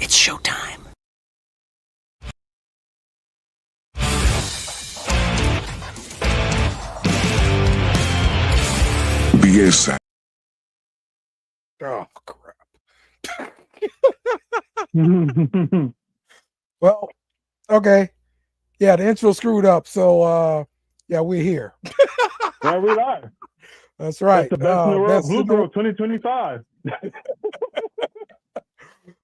It's showtime. BS. Oh, crap. Well, okay. Yeah, the intro screwed up. So, yeah, we're here. Yeah, we are. That's right. That's the best in the world. Best Blue in the- Girl 2025.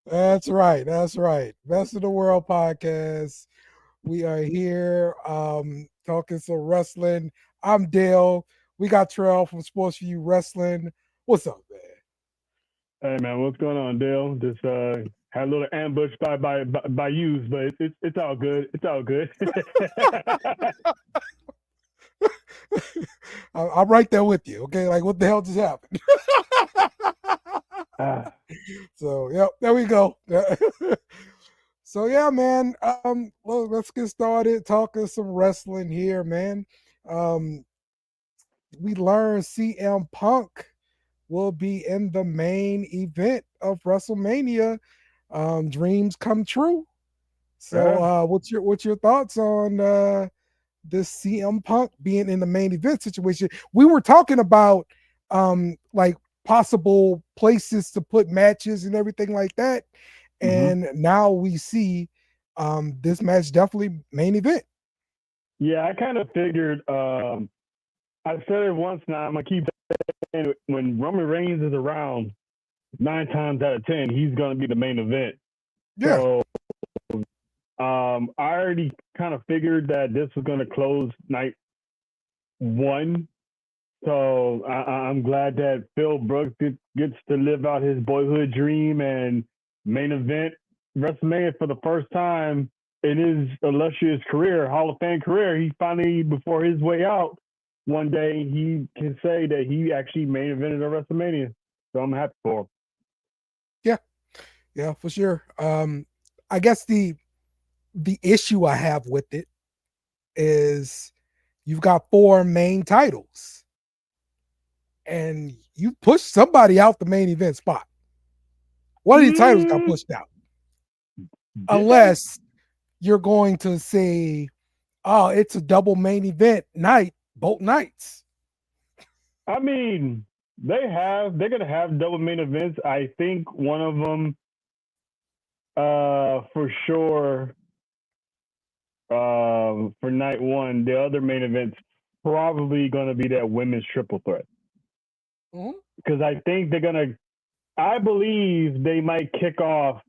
That's right. That's right. Best of the World podcast. We are here talking some wrestling. I'm Dale. We got Trell from Sports View Wrestling. What's up, man? Hey man, what's going on, Dale? Just had a little ambush by yous, but it's all good. It's all good. I'm right there with you. Okay, like what the hell just happened? So yep, there we go. So yeah, man. Well, let's get started talking some wrestling here, man. We learned CM Punk will be in the main event of WrestleMania. Dreams come true. So what's your thoughts on this CM Punk being in the main event situation? We were talking about like possible places to put matches and everything like that. And now we see this match definitely main event. Yeah, I kind of figured. I said it once now. I'm gonna keep saying it. When Roman Reigns is around, 9 times out of 10, he's gonna be the main event. Yeah. So, I already kind of figured that this was gonna close night 1. So I'm glad that Phil Brooks gets to live out his boyhood dream and main event WrestleMania for the first time in his illustrious career, Hall of Fame career. He finally, before his way out, one day he can say that he actually main evented a WrestleMania. So I'm happy for him. Yeah, for sure. I guess the issue I have with it is you've got 4 main titles and you push somebody out the main event spot. One of these titles got pushed out. Unless you're going to say, oh, it's a double main event night, both nights. I mean, they're gonna have double main events. I think one of them for sure for night 1. The other main event's probably gonna be that women's triple threat. Because I think I believe they might kick off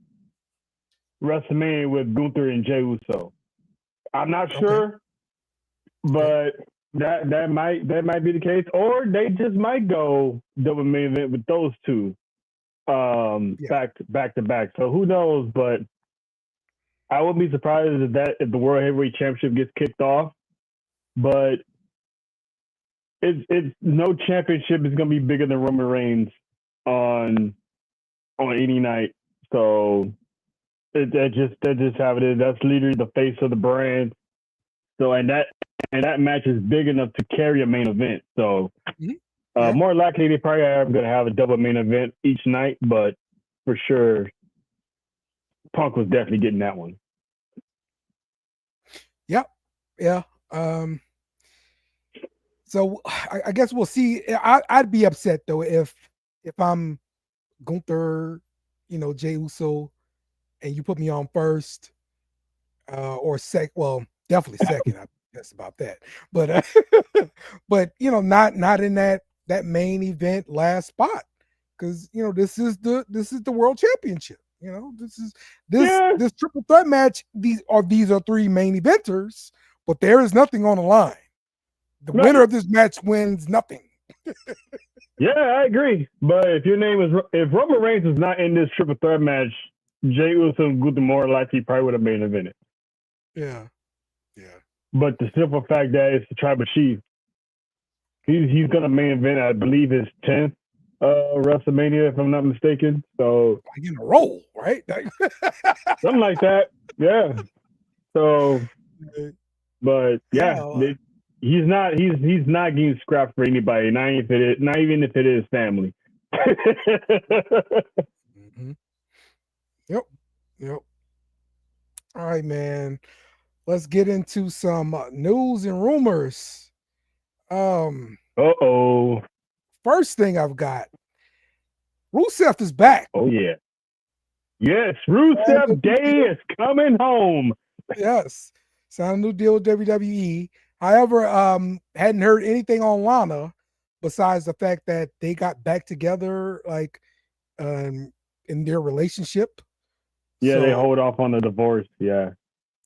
WrestleMania with Gunther and Jey Uso. I'm not sure, but that might be the case, or they just might go double main event with those two back to back. So who knows? But I wouldn't be surprised if the World Heavyweight Championship gets kicked off. But it's no championship is going to be bigger than Roman Reigns on any night. So that just how it is. That's literally the face of the brand. So and that match is big enough to carry a main event. So more likely they probably are going to have a double main event each night, but for sure Punk was definitely getting that one. Yep. Yeah. So I guess we'll see. I'd be upset though if I'm Gunther, Jey Uso, and you put me on first, or definitely second. I guess about that, but but not in that main event last spot, because this is the world championship. This triple threat match. These are 3 main eventers, but there is nothing on the line. The winner of this match wins nothing. Yeah, I agree. But if Roman Reigns is not in this triple threat match, Jey Uso and Gunther more likely probably would have main evented. Yeah. But the simple fact that it's the Tribal Chief, he's gonna main event, I believe, his 10th WrestleMania, if I'm not mistaken. So in a row, right? Something like that. Yeah. So, but he's not getting scrapped for anybody. Not even if it is family. Yep. All right, man. Let's get into some news and rumors. Uh-oh. First thing I've got, Rusev is back. Oh, yeah. Yes, Rusev Day is coming home. Yes. Signed a new deal with WWE. However, hadn't heard anything on Lana besides the fact that they got back together, like, in their relationship. Yeah, they So hold off on the divorce. Yeah.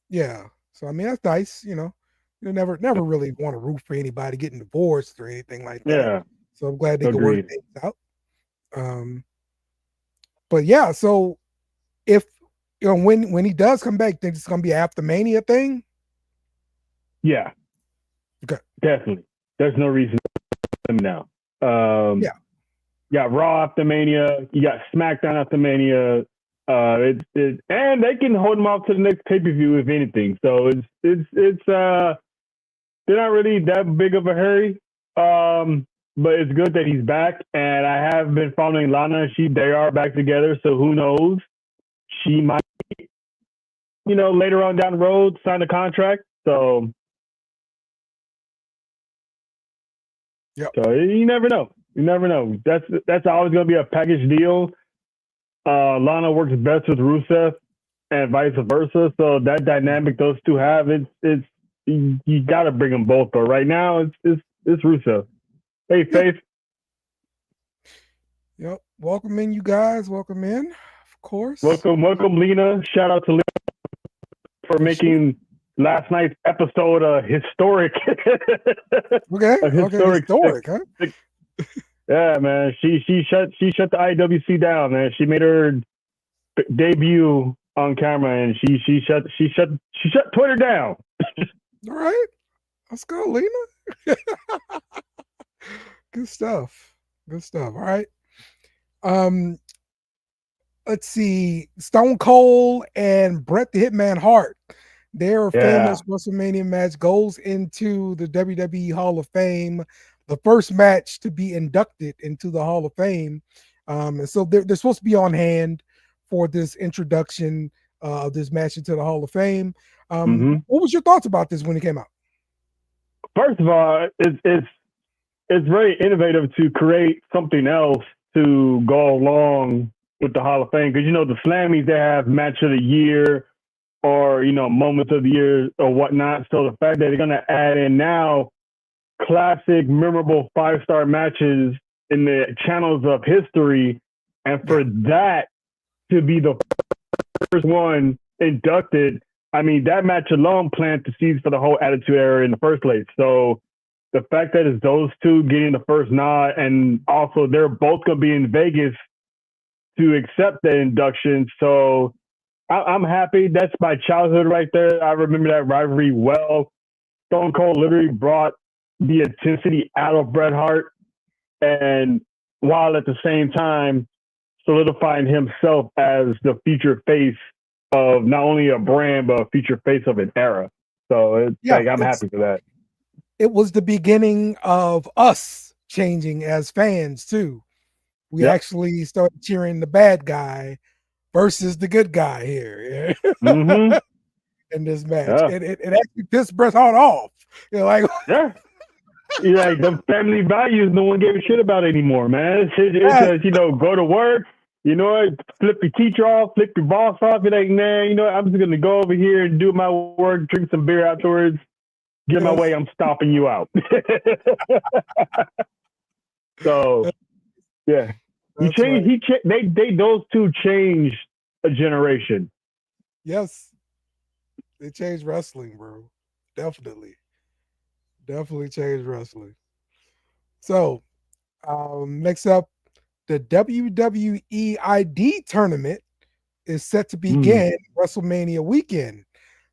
yeah. So I mean that's nice, you know. You never really want to root for anybody getting divorced or anything like that. Yeah. So I'm glad they could work Agreed. things out. But yeah, so if when he does come back, think it's gonna be after Mania thing? Yeah. Okay. Definitely. There's no reason now. Yeah. You got Raw after Mania. You got SmackDown after Mania. And they can hold them off to the next pay per view if anything. So it's they're not really that big of a hurry. But it's good that he's back. And I have been following Lana. They are back together. So who knows? She might, later on down the road sign a contract. So. Yep. So you never know. You never know. That's always going to be a package deal. Lana works best with Rusev and vice versa. So that dynamic those two have, it's you got to bring them both. But right now, it's Rusev. Hey, Faith. Yep. Welcome in, you guys. Welcome in, of course. Welcome, Lena. Shout out to Lena for making last night's episode historic. Okay. Historic, huh? Yeah, man. She shut the IWC down, man. She made her debut on camera, and she shut Twitter down. All right, let's go, Lena. Good stuff. All right. Let's see. Stone Cold and Bret the Hitman Hart. Their famous WrestleMania match goes into the WWE Hall of Fame. The first match to be inducted into the Hall of Fame. And so they're supposed to be on hand for this introduction of this match into the Hall of Fame. What was your thoughts about this when it came out? First of all, it's very innovative to create something else to go along with the Hall of Fame, because the Slammies, they have match of the year or moments of the year or whatnot. So the fact that they're going to add in now classic, memorable 5-star matches in the channels of history, and for that to be the first one inducted, I mean, that match alone planted the seeds for the whole Attitude Era in the first place. So the fact that it's those two getting the first nod, and also they're both going to be in Vegas to accept that induction. So I'm happy. That's my childhood right there. I remember that rivalry well. Stone Cold literally brought the intensity out of Bret Hart, and while at the same time solidifying himself as the future face of not only a brand, but a future face of an era. So I'm happy for that. It was the beginning of us changing as fans too. We actually started cheering the bad guy versus the good guy here in this match. It actually pissed Bret Hart off. The family values no one gave a shit about anymore, man. It's go to work, flip your teacher off, flip your boss off. You're like, man, I'm just going to go over here and do my work, drink some beer afterwards, get my way, I'm stomping you out. So, yeah. Those two changed a generation. Yes. They changed wrestling, bro. Definitely changed wrestling. So, next up, the WWE ID tournament is set to begin WrestleMania weekend.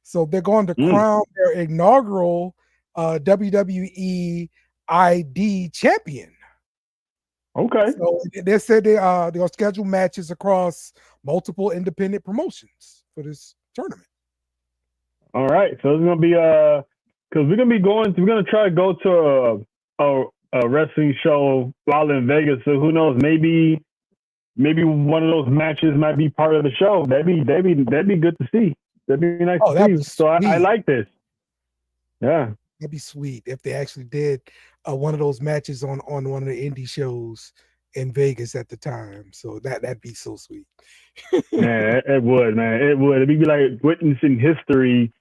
So they're going to crown their inaugural WWE ID champion. Okay. So they said they'll schedule matches across multiple independent promotions for this tournament. All right. So it's going to be because we're going to try to go to a wrestling show while in Vegas. So who knows? Maybe maybe one of those matches might be part of the show. That'd be good to see. That'd be nice to that'd see. be So I sweet. like this. Yeah. That'd be sweet if they actually did one of those matches on one of the indie shows in Vegas at the time. So that'd be so sweet. Man, it would, man. It would. It'd be like witnessing history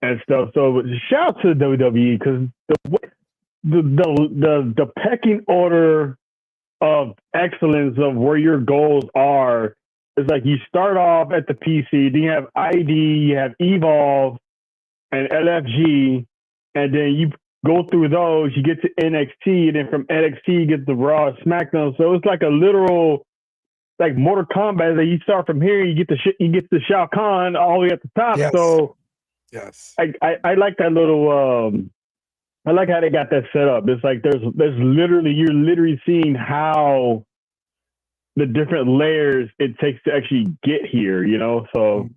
and stuff. So shout out to WWE because the pecking order of excellence of where your goals are is like you start off at the PC, then you have ID, you have Evolve and LFG, and then you go through those, you get to NXT, and then from NXT you get the Raw, SmackDown. So it's like a literal like Mortal Kombat. That you start from here, you get the Shao Kahn all the way at the top. Yes. So yes, I like that little. I like how they got that set up. It's like there's literally you're literally seeing how the different layers it takes to actually get here. You know, so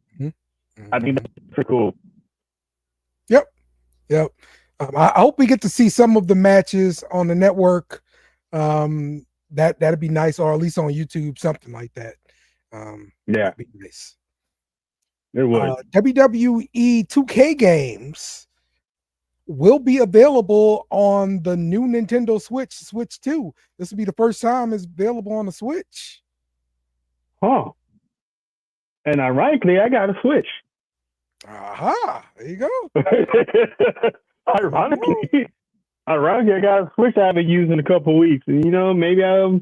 I think that's pretty cool. Yep. I hope we get to see some of the matches on the network. That'd be nice, or at least on YouTube, something like that. That'd be nice. It would. WWE 2K games will be available on the new Nintendo Switch 2. This will be the first time it's available on the Switch. Huh. And ironically, I got a Switch. Aha, there you go. Ironically, I got a Switch I haven't used in a couple of weeks. And, you know, maybe I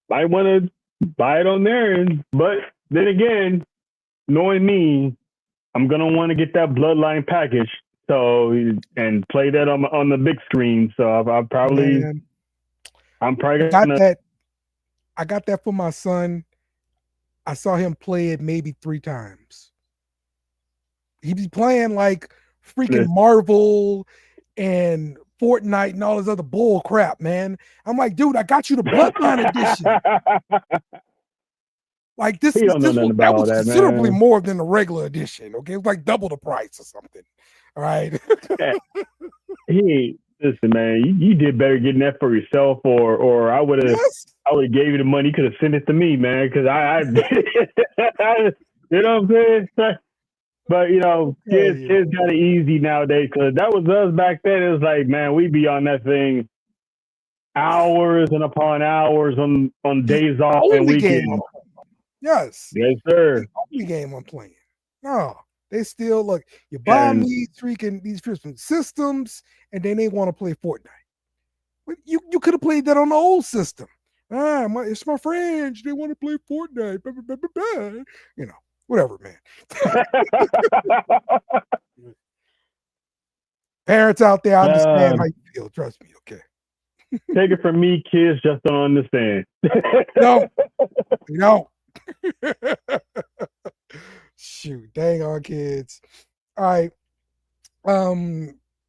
might want to buy it on there. But then again, knowing me, I'm going to want to get that Bloodline package. So, and play that on the big screen. So I'm probably going to. I got that for my son. I saw him play it maybe 3 times. He be playing like freaking Marvel and Fortnite and all this other bull crap, man. I'm like, dude, I got you the Bloodline edition. Like that was considerably more than the regular edition. Okay, it was like double the price or something. All right. Listen, man, you did better getting that for yourself, or I would have gave you the money. You could have sent it to me, man, because I you know what I'm saying. But you know, kids got it easy nowadays. Because that was us back then. It was like, man, we'd be on that thing hours and upon hours on days off and weekends. Yes, sir. The only game I'm playing. No, they still look. You buy these freaking systems, and then they want to play Fortnite. But you could have played that on the old system. It's my friends. They want to play Fortnite. Blah, blah, blah, blah. You know, whatever, man. Parents out there, I understand how you feel. Trust me, okay. Take it from me, kids just don't understand. No. Shoot, dang on kids. All right.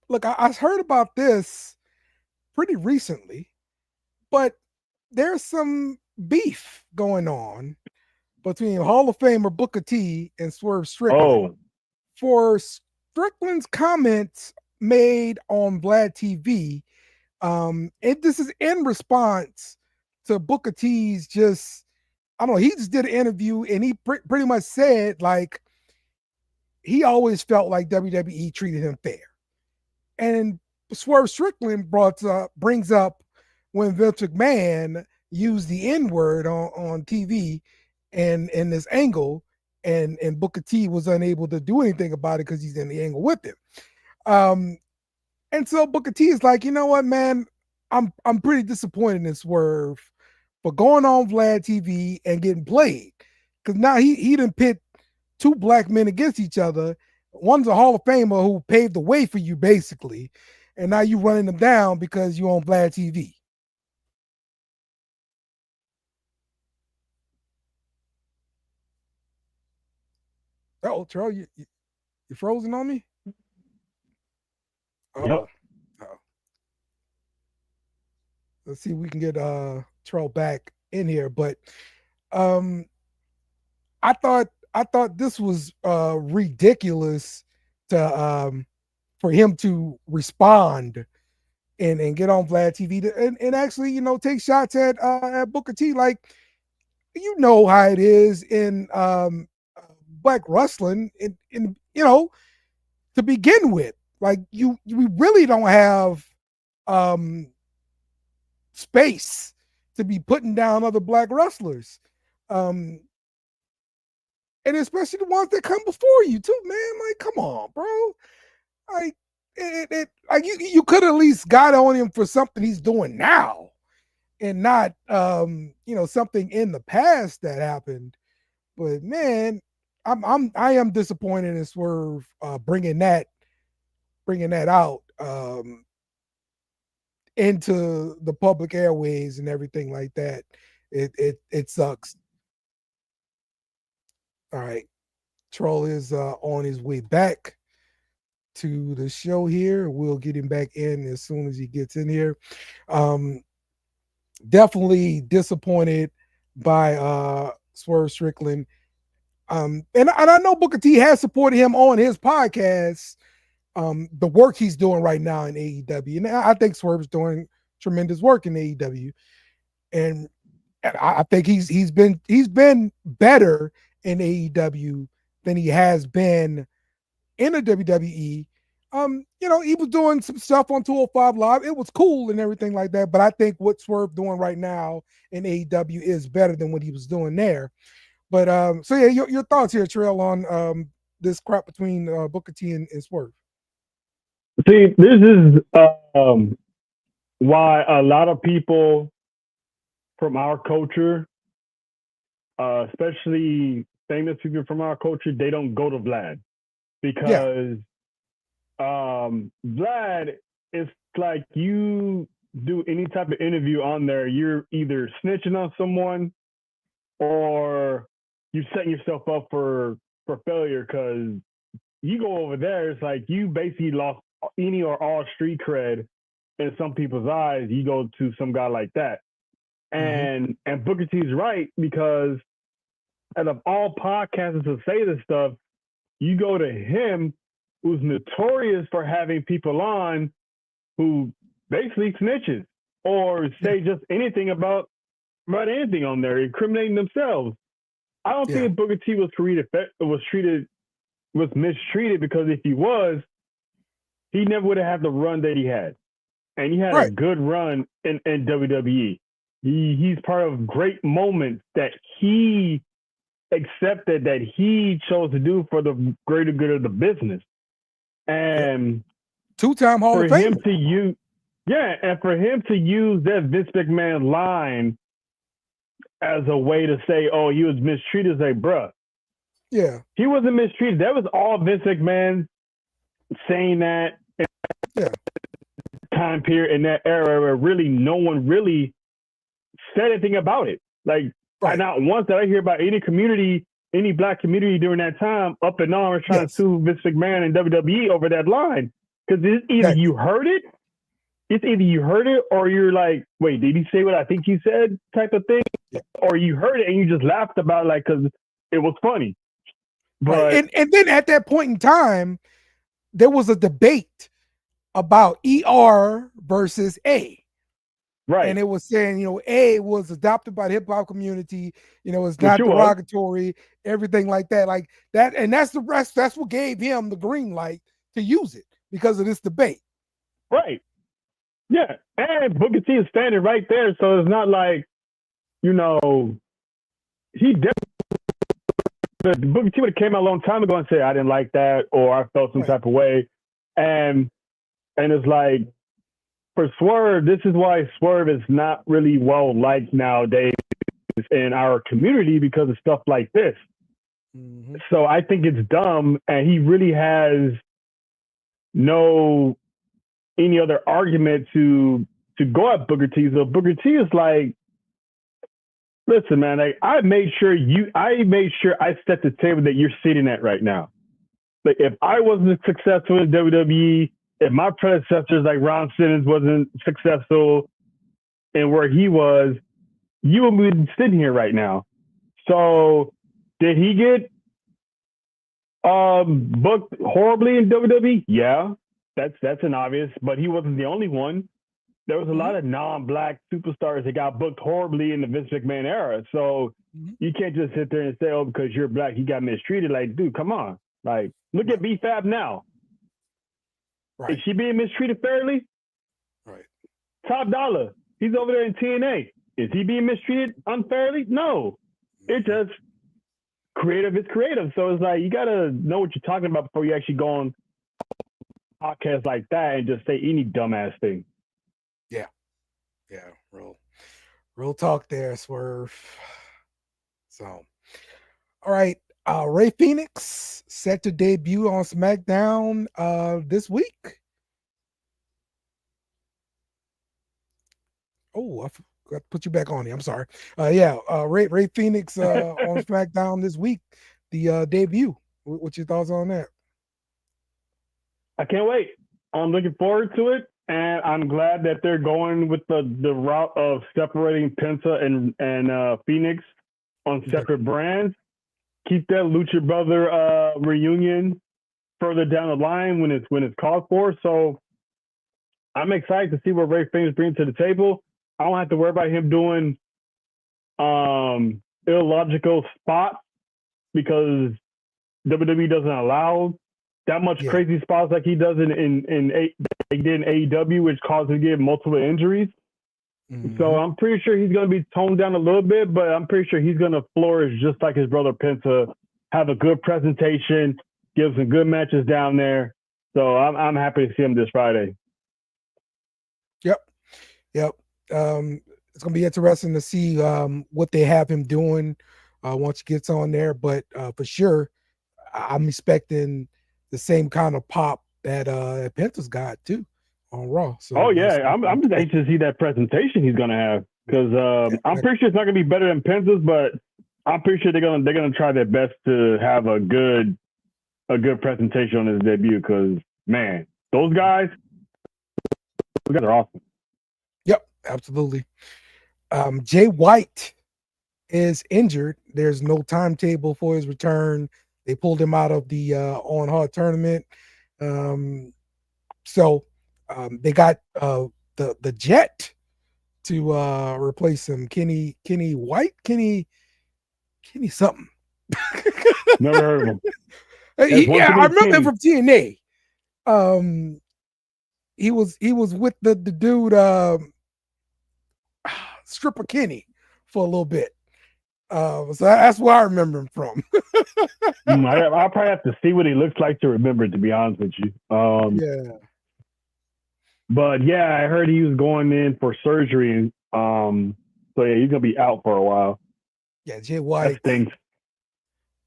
Look, I heard about this pretty recently, but there's some beef going on between Hall of Famer Booker T and Swerve Strickland for Strickland's comments made on Vlad TV. And this is in response to Booker T's I don't know, he just did an interview and he pretty much said like he always felt like WWE treated him fair. And Swerve Strickland brings up when Vince McMahon used the N-word on TV and this angle, and Booker T was unable to do anything about it because he's in the angle with him. And so Booker T is like, you know what, man, I'm pretty disappointed in Swerve for going on Vlad TV and getting played. Because now he done pit 2 black men against each other. One's a Hall of Famer who paved the way for you, basically. And now you running them down because you on Vlad TV. Oh, Terrell, you frozen on me? Yep. Let's see if we can get Terrell back in here. But I thought this was ridiculous to for him to respond and get on Vlad TV and actually, you know, take shots at Booker T. Like, you know how it is in black wrestling, in to begin with. Like we really don't have um, space to be putting down other black wrestlers, um, and especially the ones that come before you too, man. Like, come on, bro. Like, like you could at least got on him for something he's doing now, and not something in the past that happened. But man, I am disappointed in Swerve bringing that out into the public airways and everything like that. It sucks. All right, Troll is on his way back to the show here. We'll get him back in as soon as he gets in here. Um, Definitely disappointed by Swerve Strickland. And I know Booker T has supported him on his podcast, the work he's doing right now in AEW. And I think Swerve's doing tremendous work in AEW. And I think he's been better in AEW than he has been in the WWE. He was doing some stuff on 205 Live. It was cool and everything like that. But I think what Swerve doing right now in AEW is better than what he was doing there. But so yeah, your thoughts here, Trail, on this crap between Booker T and Swerve. See, this is why a lot of people from our culture, especially famous people from our culture, they don't go to Vlad because Vlad is like, you do any type of interview on there, you're either snitching on someone or you're setting yourself up for failure, because you go over there, it's like you basically lost any or all street cred in some people's eyes. You go to some guy like that. And Booker T is right, because out of all podcasters to say this stuff, you go to him, who's notorious for having people on who basically snitches or say just anything about anything on there, incriminating themselves. I don't think Booker T was mistreated, because if he was, he never would have had the run that he had. And he had a good run in WWE. He's part of great moments that he accepted, that he chose to do for the greater good of the business. And two-time Hall of Fame. And for him to use that Vince McMahon line as a way to say, oh, he was mistreated, like, bruh. Yeah. He wasn't mistreated. That was all Vince McMahon saying that in that time period, in that era, where really no one really said anything about it. Like, not once did I hear about any community, any black community during that time up in arms trying to sue Vince McMahon and WWE over that line. Because it's either you heard it, or you're like, wait, did he say what I think he said type of thing? Yeah. Or you heard it and you just laughed about it, like, because it was funny. But and then at that point in time, there was a debate about ER versus A. Right. And it was saying, A was adopted by the hip hop community, it's not derogatory, everything like that. Like that, and that's the rest, that's what gave him the green light to use it, because of this debate. Right. Yeah. And Booker T is standing right there. So it's not like, he definitely, Booker T would have came out a long time ago and said, I didn't like that, or I felt some type of way. And it's like, for Swerve, this is why Swerve is not really well liked nowadays in our community, because of stuff like this. So I think it's dumb, and he really has no any other argument to go at Booker T. So Booker T is like, listen, man, like, I made sure I set the table that you're sitting at right now. Like, if I wasn't successful in WWE, if my predecessors like Ron Simmons wasn't successful in where he was, you would be sitting here right now. So did he get booked horribly in WWE? Yeah, that's an obvious, but he wasn't the only one. There was a lot of non-black superstars that got booked horribly in the Vince McMahon era. So You can't just sit there and say, "Oh, because you're black, you got mistreated." Like, dude, come on. Like, look at B-Fab now. Right. Is she being mistreated fairly? Right. Top Dollar. He's over there in TNA. Is he being mistreated unfairly? No. It's just creative is creative. So it's like you gotta know what you're talking about before you actually go on podcasts like that and just say any dumbass thing. Yeah. Yeah. Real talk there, Swerve. So all right. Ray Phoenix set to debut on SmackDown this week. Oh, I forgot to put you back on here. I'm sorry. Ray Phoenix on SmackDown this week, the debut. What's your thoughts on that? I can't wait. I'm looking forward to it, and I'm glad that they're going with the route of separating Penta and Phoenix on separate brands. Keep that Lucha Brother reunion further down the line when it's called for. So I'm excited to see what Ray Phoenix brings to the table. I don't have to worry about him doing illogical spots because WWE doesn't allow that much crazy spots like he does in AEW, which caused him to get multiple injuries. So I'm pretty sure he's going to be toned down a little bit, but I'm pretty sure he's going to flourish just like his brother Penta, have a good presentation, give some good matches down there. So I'm happy to see him this Friday. Yep. It's going to be interesting to see what they have him doing once he gets on there. But for sure, I'm expecting the same kind of pop that Penta's got too on Raw. So I'm just anxious to see that presentation he's going to have because I'm pretty sure it's not going to be better than Penta's, but I'm pretty sure they're gonna try their best to have a good presentation on his debut. Because man, those guys are awesome. Yep, absolutely. Jay White is injured. There's no timetable for his return. They pulled him out of the On Hard tournament. So they got the Jet to replace him. Kenny White, Kenny something. Never heard of him. Yeah, I remember him from TNA. He was with the dude Stripper Kenny for a little bit. So that's where I remember him from. I'll probably have to see what he looks like to remember, to be honest with you. Yeah. But yeah, I heard he was going in for surgery. So yeah, he's gonna be out for a while. Yeah, Jay White. That stinks.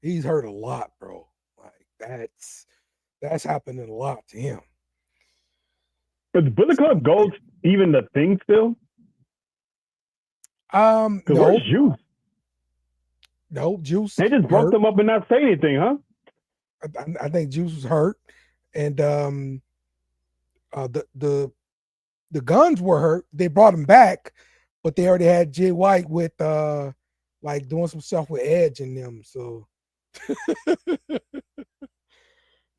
He's hurt a lot, bro. Like that's happening a lot to him. Is Bullet Club Gold even the thing still? No. Where's Juice? No, Juice. They just broke them up and not say anything, huh? I think Juice was hurt, and the Guns were hurt. They brought him back, but they already had Jay White with like doing some stuff with Edge and them. So yeah,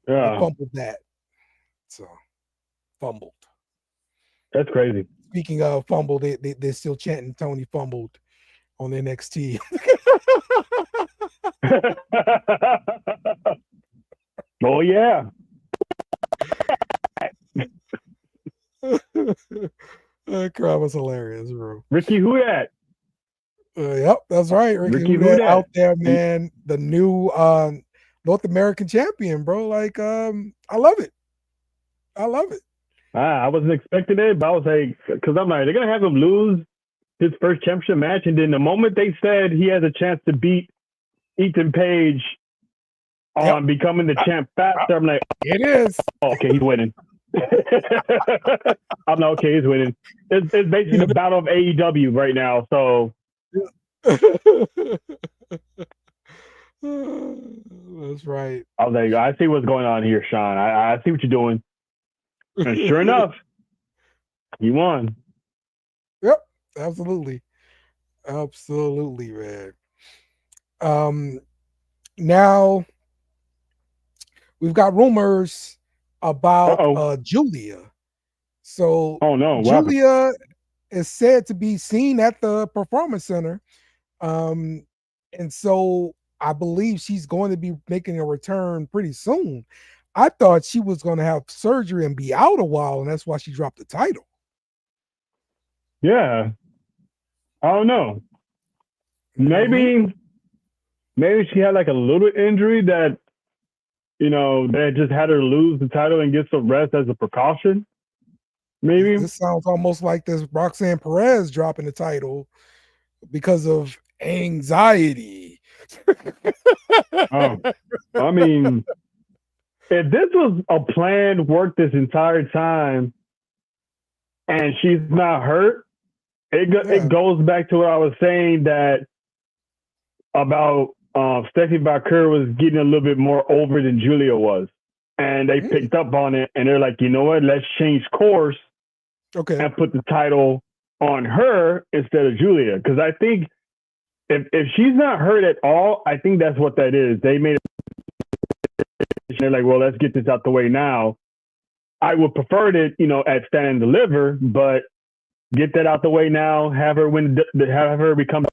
they fumbled that. So fumbled. That's crazy. Speaking of fumbled, they're still chanting Tony fumbled on NXT. Oh yeah. That crowd was hilarious, bro. Ricky who that? Yep, that's right. Ricky who that out there, man. The new North American champion, bro. Like, I love it. I wasn't expecting it, but I was like, because I'm like, they're gonna have him lose his first championship match, and then the moment they said he has a chance to beat Ethan Page on becoming the champ faster, I'm like, it is. Oh, okay, he's winning. I'm like, okay, he's winning. It's basically the battle of AEW right now. So that's right. I was like, I see what's going on here, Sean. I see what you're doing. And sure enough, he won. Yep, absolutely, man. Now we've got rumors about Julia. So, oh no, Julia is said to be seen at the Performance Center. And so I believe she's going to be making a return pretty soon. I thought she was going to have surgery and be out a while, and that's why she dropped the title. Yeah, I don't know. Mm-hmm. Maybe she had like a little injury that they just had her lose the title and get some rest as a precaution. Maybe. This sounds almost like this Roxanne Perez dropping the title because of anxiety. Oh, I mean, if this was a planned work this entire time and she's not hurt, it Yeah. goes back to what I was saying that about Stephanie Baker was getting a little bit more over than Julia was. And they picked up on it and they're like, you know what, let's change course Okay. and put the title on her instead of Julia. Because I think if she's not hurt at all, I think that's what that is. They made it, they're like, well, let's get this out the way now. I would prefer it, at Stand and Deliver, but get that out the way now. Have her have her become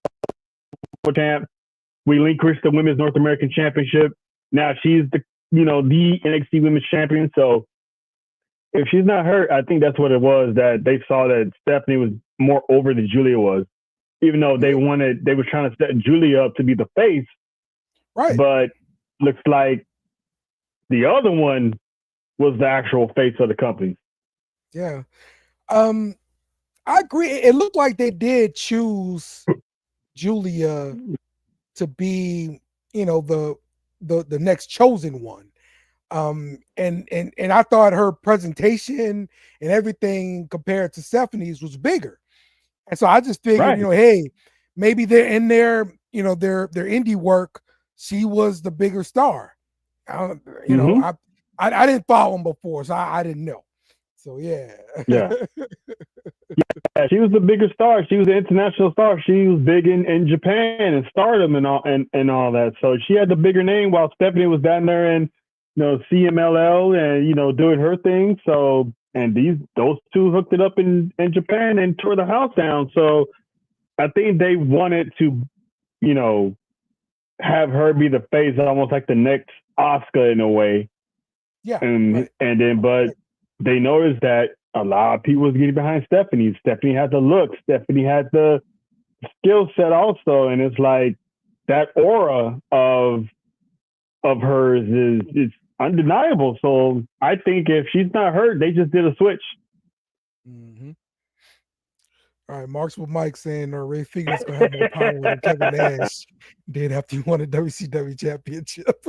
champ. We relinquish the Women's North American Championship. Now she's the NXT Women's Champion. So if she's not hurt, I think that's what it was, that they saw that Stephanie was more over than Julia was, even though they were trying to set Julia up to be the face. Right. But looks like the other one was the actual face of the company. Yeah. I agree. It looked like they did choose Julia to be, the next chosen one. And I thought her presentation and everything compared to Stephanie's was bigger. And so I just figured, Right. hey, maybe they're in their, their indie work. She was the bigger star. Mm-hmm. I didn't follow him before, so I didn't know. So yeah. Yeah. Yeah, she was the bigger star. She was an international star. She was big in Japan and Stardom and all that. So she had the bigger name while Stephanie was down there in CMLL and doing her thing. So and those two hooked it up in Japan and tore the house down. So I think they wanted to have her be the face, almost like the next Oscar in a way. Yeah. And then but they noticed that a lot of people was getting behind Stephanie. Stephanie had the look. Stephanie had the skill set also, and it's like that aura of hers is undeniable. So I think if she's not hurt, they just did a switch. Mm-hmm. All right, Marks with Mike saying Ray Phoenix gonna have more power than Kevin Nash did after he won a WCW championship.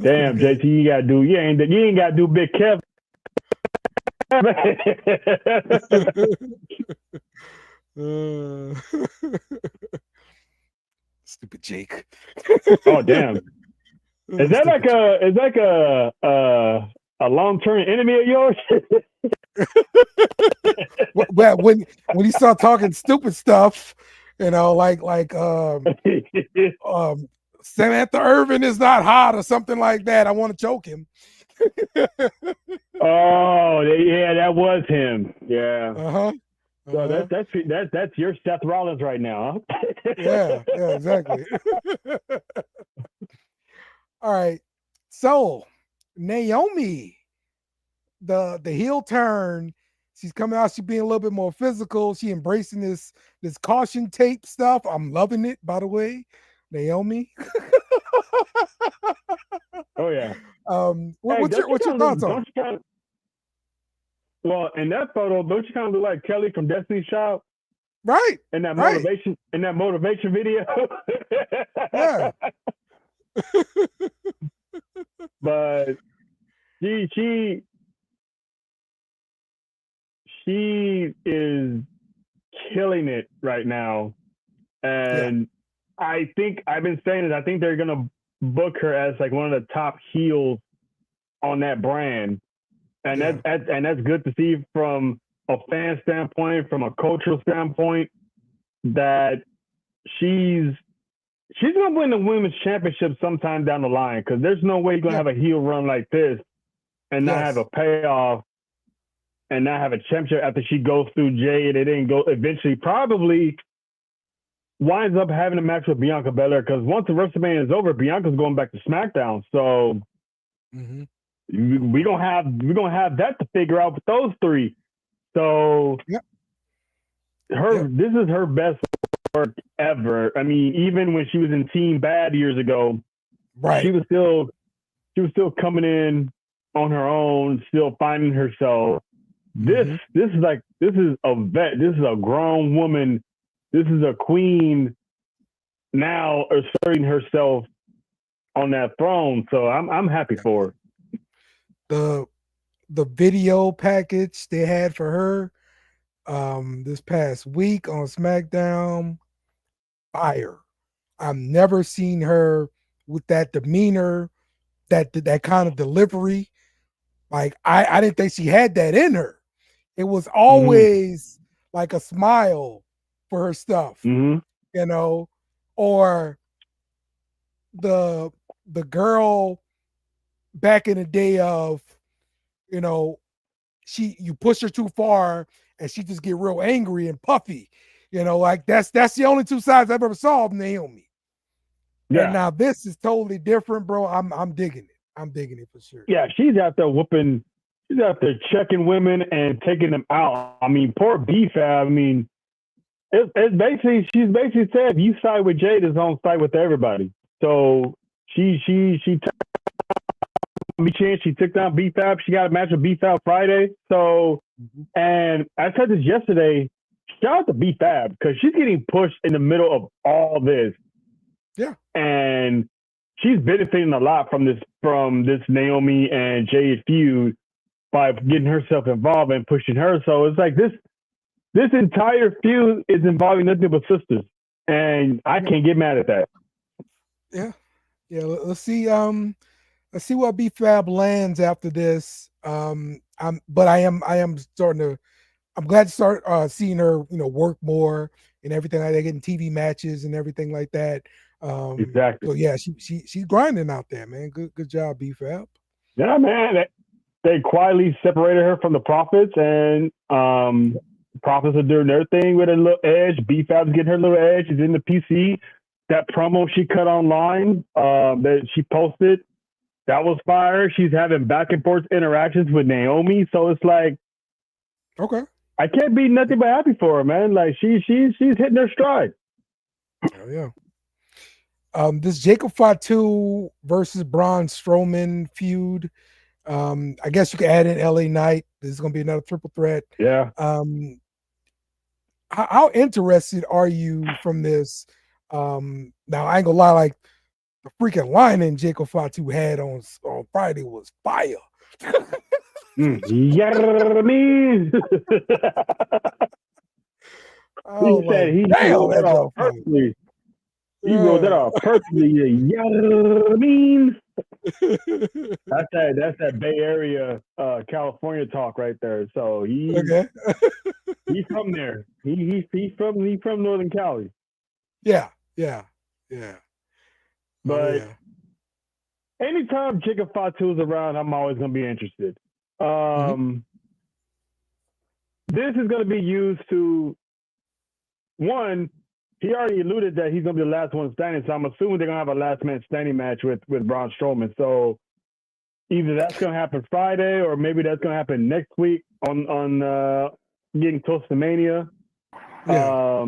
Damn, JT, you ain't gotta do Big Kev. Stupid Jake. Oh damn! Is that like a long-term enemy of yours? Well, when he started talking stupid stuff, like Samantha Irvin is not hot or something like that, I want to choke him. Oh yeah, that was him. Yeah. Uh-huh. So that's your Seth Rollins right now, huh? Yeah, exactly. All right. So Naomi, the heel turn, she's coming out, she's being a little bit more physical. She embracing this caution tape stuff. I'm loving it, by the way. Naomi. Oh yeah. What's your thoughts on it? Well, in that photo, don't you kind of look like Kelly from Destiny's Child? Right. In that motivation video. Yeah. But she is killing it right now. And I think I've been saying it, I think they're gonna book her as like one of the top heels on that brand. And that's good to see from a fan standpoint, from a cultural standpoint, that she's gonna win the women's championship sometime down the line, because there's no way you're gonna have a heel run like this and not have a payoff and not have a championship after she goes through Jey and it didn't go eventually. Probably winds up having a match with Bianca Belair because once the WrestleMania is over, Bianca's going back to SmackDown. So we gonna have that to figure out with those three. So this is her best work ever. I mean, even when she was in Team Bad years ago, she was still coming in on her own, still finding herself. This is a vet. This is a grown woman. This is a queen now asserting herself on that throne. So I'm happy for her. The video package they had for her this past week on SmackDown, fire. I've never seen her with that demeanor, that kind of delivery. Like I didn't think she had that in her. It was always like a smile for her stuff, you know, or the girl back in the day of, you know, you push her too far and she just get real angry and puffy, you know, like that's the only two sides I've ever saw of Naomi. Yeah. And now this is totally different, bro. I'm digging it. I'm digging it for sure. Yeah, she's out there whooping. She's out there checking women and taking them out. I mean, poor B-Fab. I mean, it's basically, she's basically said, if you side with Jade, it's on side with everybody. So she took down B-Fab. She got a match with B-Fab Friday. So, and I said this yesterday, shout out to B-Fab because she's getting pushed in the middle of all this. Yeah. And she's benefiting a lot from this Naomi and Jade feud by getting herself involved and pushing her. So it's like this entire feud is involving nothing but sisters. And I can't get mad at that. Yeah. Yeah. Let's see. Let's see what B-Fab lands after this. I'm glad to start seeing her, you know, work more and everything like that, getting TV matches and everything like that. Exactly. So yeah, she's grinding out there, man. Good job, B-Fab. Yeah, man. They quietly separated her from the Profits, and Profits are doing their thing with a little edge. B-Fab's getting her little edge. She's in the PC. That promo she cut online that she posted, that was fire. She's having back and forth interactions with Naomi. So it's like, okay, I can't be nothing but happy for her, man. Like she's hitting her stride. Oh yeah. This Jacob Fatu versus Braun Strowman feud. I guess you could add in LA Knight. This is going to be another triple threat. Yeah. How interested are you from this? Now I ain't gonna lie, like the freaking lining Jacob Fatu had on Friday was fire. Yeah, me. Oh, he said he wrote that off perfectly. He wrote that off perfectly. Yeah, mean. That's that Bay Area, California talk right there. So he's from there. He's from Northern Cali. Yeah. But anytime Jacob Fatu is around, I'm always gonna be interested. This is gonna be used to one. He already alluded that he's gonna be the last one standing, so I'm assuming they're gonna have a last man standing match with Braun Strowman. So either that's gonna happen Friday, or maybe that's gonna happen next week on getting close to Mania. Yeah.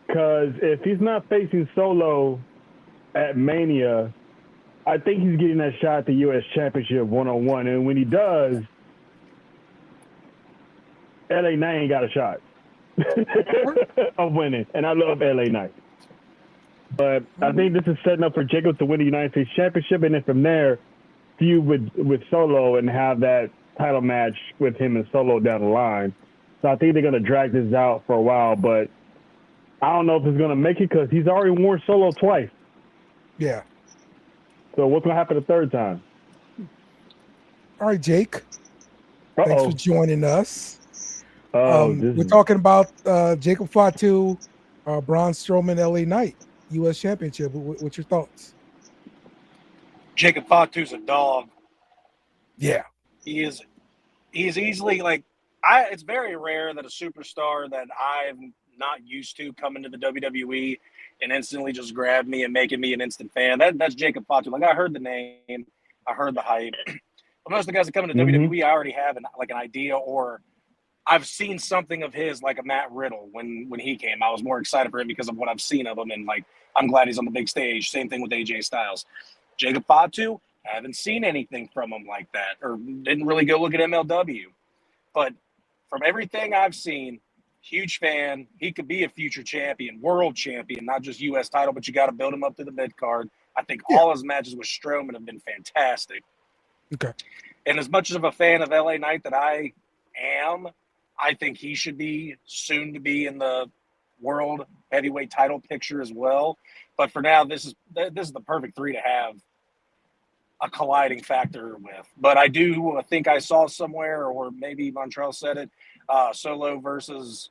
Because if he's not facing Solo at Mania, I think he's getting that shot at the U.S. Championship 1-on-1, and when he does, LA Knight ain't got a shot of winning, and I love LA Knight. But I think this is setting up for Jacob to win the United States Championship, and then from there, feud with Solo and have that title match with him and Solo down the line. So I think they're going to drag this out for a while, but I don't know if it's going to make it because he's already worn Solo twice. Yeah. So what's going to happen the third time? All right, Jake. Thanks for joining us. We're talking about Jacob Fatu, Braun Strowman, LA Knight, U.S. Championship. What's your thoughts? Jacob Fatu's a dog. Yeah. He is easily like it's very rare that a superstar that I've not used to coming to the WWE and instantly just grabbed me and making me an instant fan. That's Jacob Fatu. Like, I heard the name, I heard the hype. But most of the guys that come into WWE, I already have an idea, or I've seen something of his, like a Matt Riddle when he came. I was more excited for him because of what I've seen of him, and like I'm glad he's on the big stage. Same thing with AJ Styles. Jacob Fatu, I haven't seen anything from him like that, or didn't really go look at MLW. But from everything I've seen, huge fan. He could be a future champion, world champion, not just U.S. title, but you got to build him up to the mid card. I think all his matches with Strowman have been fantastic. Okay. And as much of a fan of LA Knight that I am, I think he should be soon to be in the world heavyweight title picture as well. But for now, this is the perfect three to have a colliding factor with. But I do think I saw somewhere, or maybe Montrell said it, Solo versus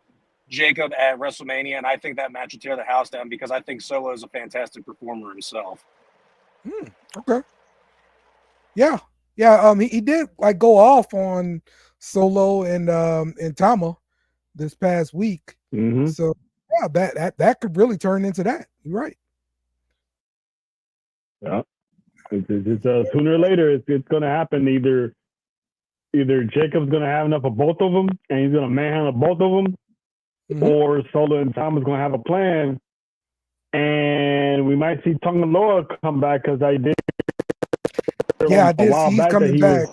Jacob at WrestleMania, and I think that match would tear the house down because I think Solo is a fantastic performer himself. Okay. Yeah. He did like go off on Solo and Tama this past week. So yeah, that could really turn into that. You're right. Yeah. It's sooner or later, it's going to happen. Either Jacob's going to have enough of both of them, and he's going to manhandle both of them, or Solo and Thomas going to have a plan, and we might see Tonga Loa come back because I did. Yeah, I did see he's coming back.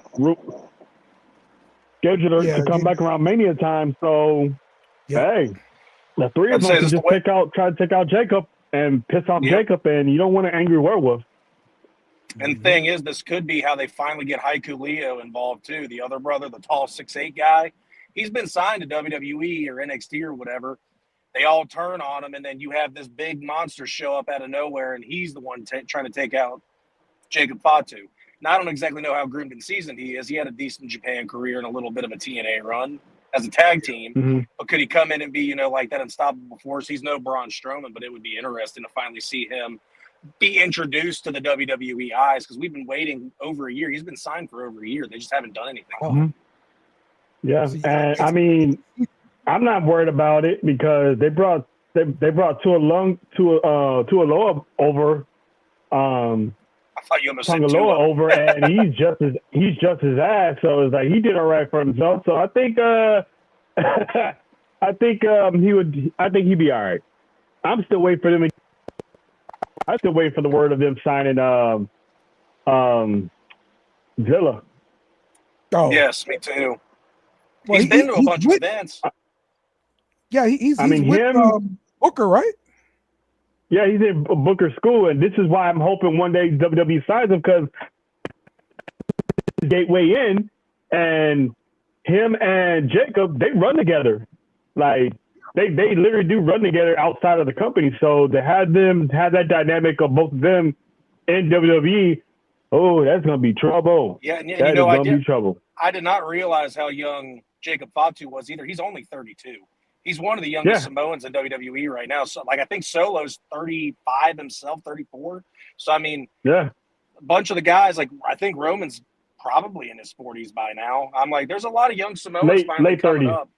Scheduled to come back around Mania time, so hey, the three of them can just try to take out Jacob and piss off Jacob, and you don't want an angry werewolf. And the thing is, this could be how they finally get Haiku Leo involved too. The other brother, the tall 6'8" guy, he's been signed to WWE or NXT or whatever. They all turn on him, and then you have this big monster show up out of nowhere, and he's the one trying to take out Jacob Fatu. Now, I don't exactly know how groomed and seasoned he is. He had a decent Japan career and a little bit of a TNA run as a tag team. But could he come in and be, like that unstoppable force? He's no Braun Strowman, but it would be interesting to finally see him be introduced to the WWE eyes, because we've been waiting over a year. He's been signed for over a year. They just haven't done anything. Yeah, and I mean, I'm not worried about it because they brought Tualoa over. I thought you almost said Tua over, and he's just his ass. So it's like he did all right for himself. So I think he'd be all right. I'm still waiting for them. I still wait for the word of them signing Zilla. Oh yes, me too. Well, he's been to a bunch of events. Yeah, he's with Booker, right? Yeah, he's in Booker school, and this is why I'm hoping one day WWE signs him, because gateway in, and him and Jacob, they run together. Like, they literally do run together outside of the company. So to have them have that dynamic of both of them in WWE, oh, that's going to be trouble. Yeah, and that is going to be trouble. I did not realize how young Jacob Fatu was either. He's only 32. He's one of the youngest Samoans in WWE right now. So, like, I think Solo's 35 himself, 34. So, I mean, a bunch of the guys, like, I think Roman's probably in his 40s by now. I'm like, there's a lot of young Samoans finally coming up.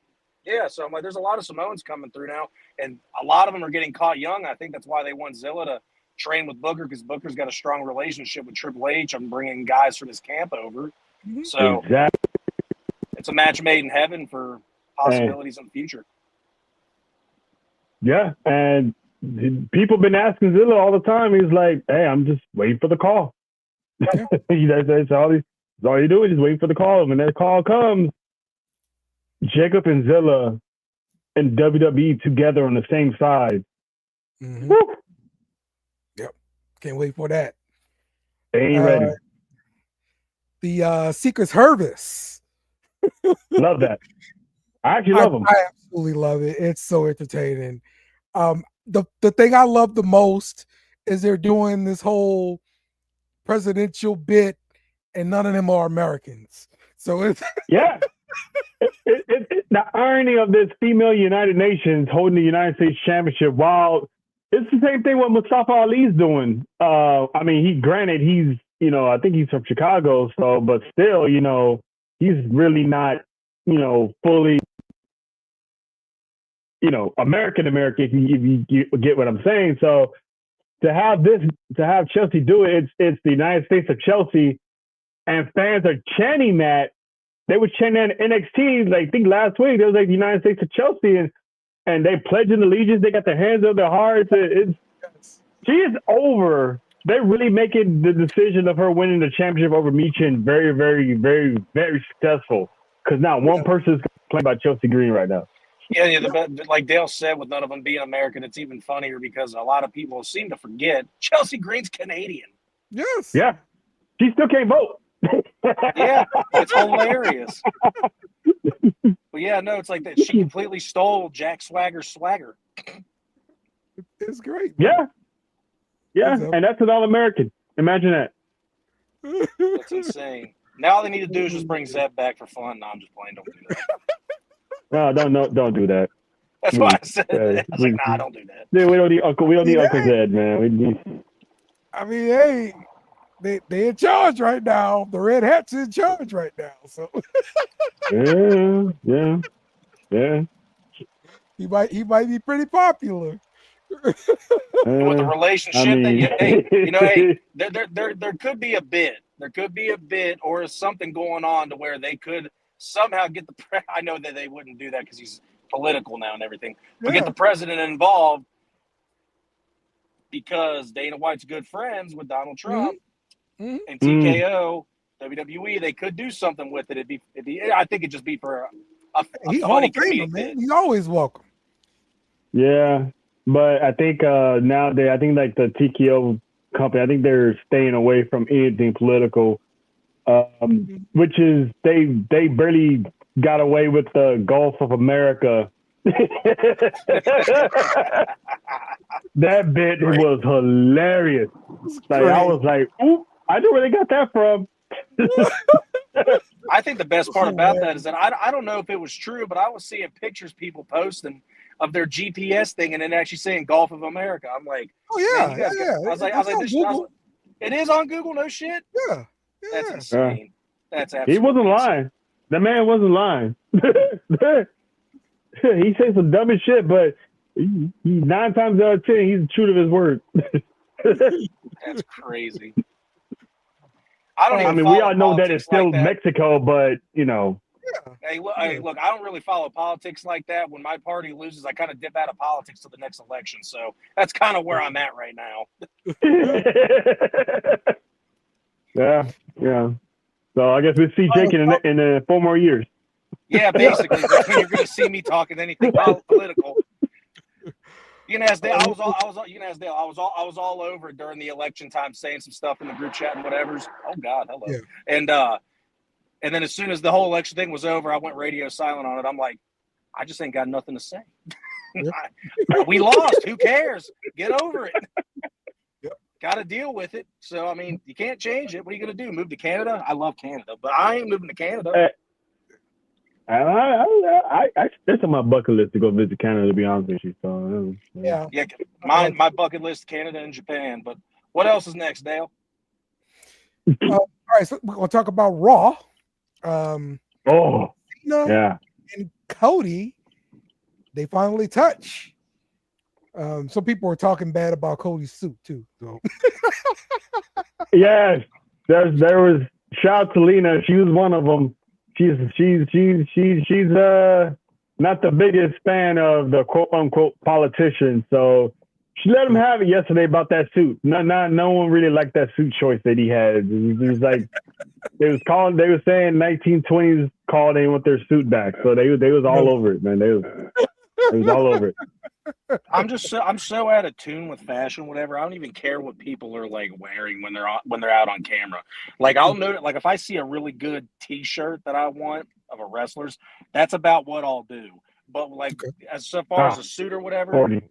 Yeah, so I'm like, there's a lot of Samoans coming through now, and a lot of them are getting caught young. I think that's why they want Zilla to train with Booker, because Booker's got a strong relationship with Triple H on bringing guys from his camp over. So it's a match made in heaven for possibilities in the future. Yeah, and people been asking Zilla all the time. He's like, hey, I'm just waiting for the call. That's all you do is just wait for the call. When that call comes, Jacob and Zilla and WWE together on the same side. Yep. Can't wait for that. They ain't ready. The Secret Service. Love that. I actually love them. I absolutely love it. It's so entertaining. The thing I love the most is they're doing this whole presidential bit, and none of them are Americans. So it's the irony of this female United Nations holding the United States Championship, while it's the same thing what Mustafa Ali's doing. I mean, he's I think he's from Chicago, so, but still, he's really not, fully American, if you get what I'm saying. So to have Chelsea do it, it's the United States of Chelsea, and fans are chanting that. They were chanting that in NXT, like, I think last week, there was like the United States of Chelsea, and they pledging allegiance. They got their hands on their hearts. She is over. They're really making the decision of her winning the championship over Michin very, very, very, very successful. Because now one person is playing by Chelsea Green right now. Yeah, like Dale said, with none of them being American, it's even funnier because a lot of people seem to forget Chelsea Green's Canadian. Yes. Yeah. She still can't vote. Yeah, it's hilarious. But yeah, no, it's like that. She completely stole Jack Swagger's swagger. It's great. Yeah. Yeah, and that's an All-American. Imagine that. That's insane. Now all they need to do is just bring Zeb back for fun. No, I'm just playing. Don't do that. No, don't do that. That's why I said that. I was like, nah, don't do that. Yeah, we don't need Uncle Zed, man. I mean, hey, they in charge right now. The Red Hats in charge right now. So yeah. He might be pretty popular. With the relationship, there could be a bit. There could be a bit or something going on to where they could somehow get I know that they wouldn't do that because he's political now and everything. But get the president involved because Dana White's good friends with Donald Trump and TKO, WWE. They could do something with it. I think it'd just be for a funny comedic bit. He's always welcome. Yeah. But I think nowadays, I think like the TKO company, I think they're staying away from anything political, which is they barely got away with the Gulf of America. That bit was hilarious. Like I was like, "Oop, I know where they got that from." I think the best part about that is that I don't know if it was true, but I was seeing pictures people posting of their GPS thing and then actually saying Gulf of America. I'm like, oh yeah, I was like, it is on Google, no shit. Yeah. That's insane. That's absolutely. He wasn't lying. The man wasn't lying. He said some dumb as shit, but he 9 times out of 10, he's true to his word. That's crazy. I mean, we all know that it's still like Mexico, but Yeah. Hey, look, I don't really follow politics like that. When my party loses, I kind of dip out of politics to the next election. So that's kind of where I'm at right now. Yeah. So I guess we'll see Jake in 4 more years. Yeah, basically. That's when you're going to see me talking anything political. You can ask Dale. I was all over it during the election time, saying some stuff in the group chat and whatever's. Oh God, hello. Yeah. And then as soon as the whole election thing was over, I went radio silent on it. I'm like, I just ain't got nothing to say. We lost. Who cares? Get over it. Got to deal with it. So I mean, you can't change it. What are you going to do? Move to Canada? I love Canada, but I ain't moving to Canada. That's on my bucket list to go visit Canada, to be honest with you. So yeah. My bucket list: Canada and Japan. But what else is next, Dale? All right, so we're gonna talk about Raw. Cena and Cody, they finally touch. Some people were talking bad about Cody's suit too. So. Yes, there was. Shout out to Lena. She was one of them. She's not the biggest fan of the quote unquote politician, so she let him have it yesterday about that suit. No one really liked that suit choice that he had. It was like they were saying 1920s call, they want their suit back, so they was all over it, man. They was all over it. I'm so out of tune with fashion, whatever. I don't even care what people are like wearing when they're out on camera. Like I'll note, like if I see a really good T-shirt that I want of a wrestler's, that's about what I'll do. But like as far as a suit or whatever, 40.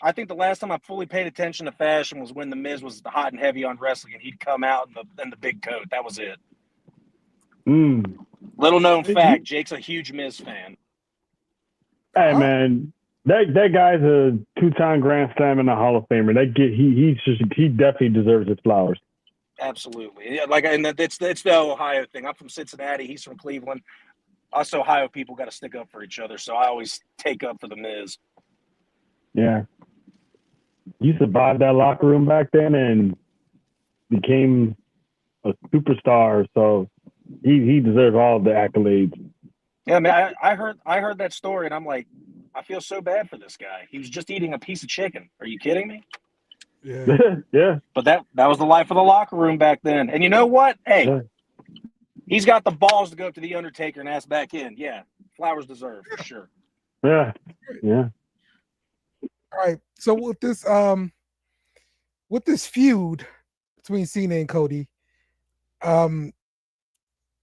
I think the last time I fully paid attention to fashion was when The Miz was hot and heavy on wrestling, and he'd come out in the big coat. That was it. Little known fact: Jake's a huge Miz fan. Hey man. That guy's a 2-time Grand Slam and a Hall of Famer. He definitely deserves his flowers. Absolutely, yeah. Like, and it's the Ohio thing. I'm from Cincinnati. He's from Cleveland. us Ohio people got to stick up for each other, so I always take up for the Miz. Yeah. He survived that locker room back then and became a superstar, so he deserves all the accolades. Yeah, man, I heard that story, and I'm like, I feel so bad for this guy. He was just eating a piece of chicken. Are you kidding me? Yeah. Yeah. But that was the life of the locker room back then. And you know what? Hey, Yeah. he's got the balls to go up to the Undertaker and ask back in. Yeah, flowers deserved for sure. Yeah. Yeah. All right. So with this feud between Cena and Cody,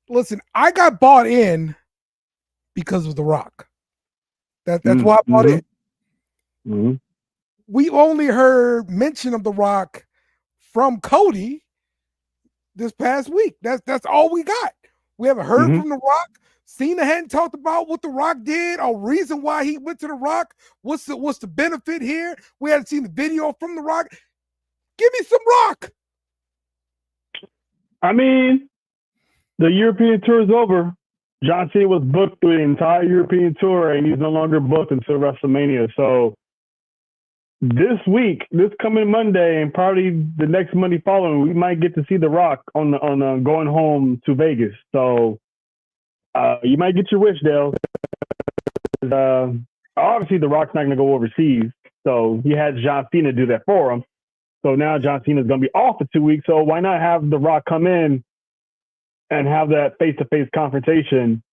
listen, I got bought in because of The Rock. That's why I bought in. Mm-hmm. We only heard mention of The Rock from Cody this past week. That's all we got. We haven't heard from The Rock. Cena hadn't talked about what The Rock did or reason why he went to The Rock. What's the benefit here? We hadn't seen the video from The Rock. Give me some Rock. I mean, the European tour is over. John Cena was booked through the entire European tour, and he's no longer booked until WrestleMania. So this week, this coming Monday, and probably the next Monday following, we might get to see The Rock on going home to Vegas. So you might get your wish, Dale. Obviously, The Rock's not going to go overseas, so he had John Cena do that for him. So now John Cena's going to be off for 2 weeks. So why not have The Rock come in and have that face-to-face confrontation,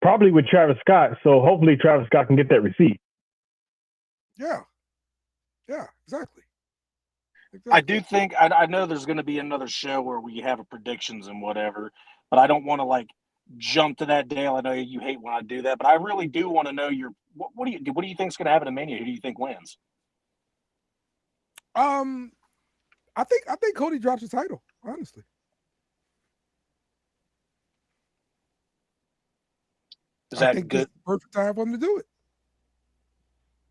probably with Travis Scott. So hopefully Travis Scott can get that receipt. Yeah, exactly. I do think I know there's going to be another show where we have a predictions and whatever, but I don't want to like jump to that, Dale. I know you hate when I do that, but I really do want to know what do you think is going to happen in Mania? Who do you think wins? I think Cody drops the title, honestly. Is that I think good? It's the perfect time for him to do it.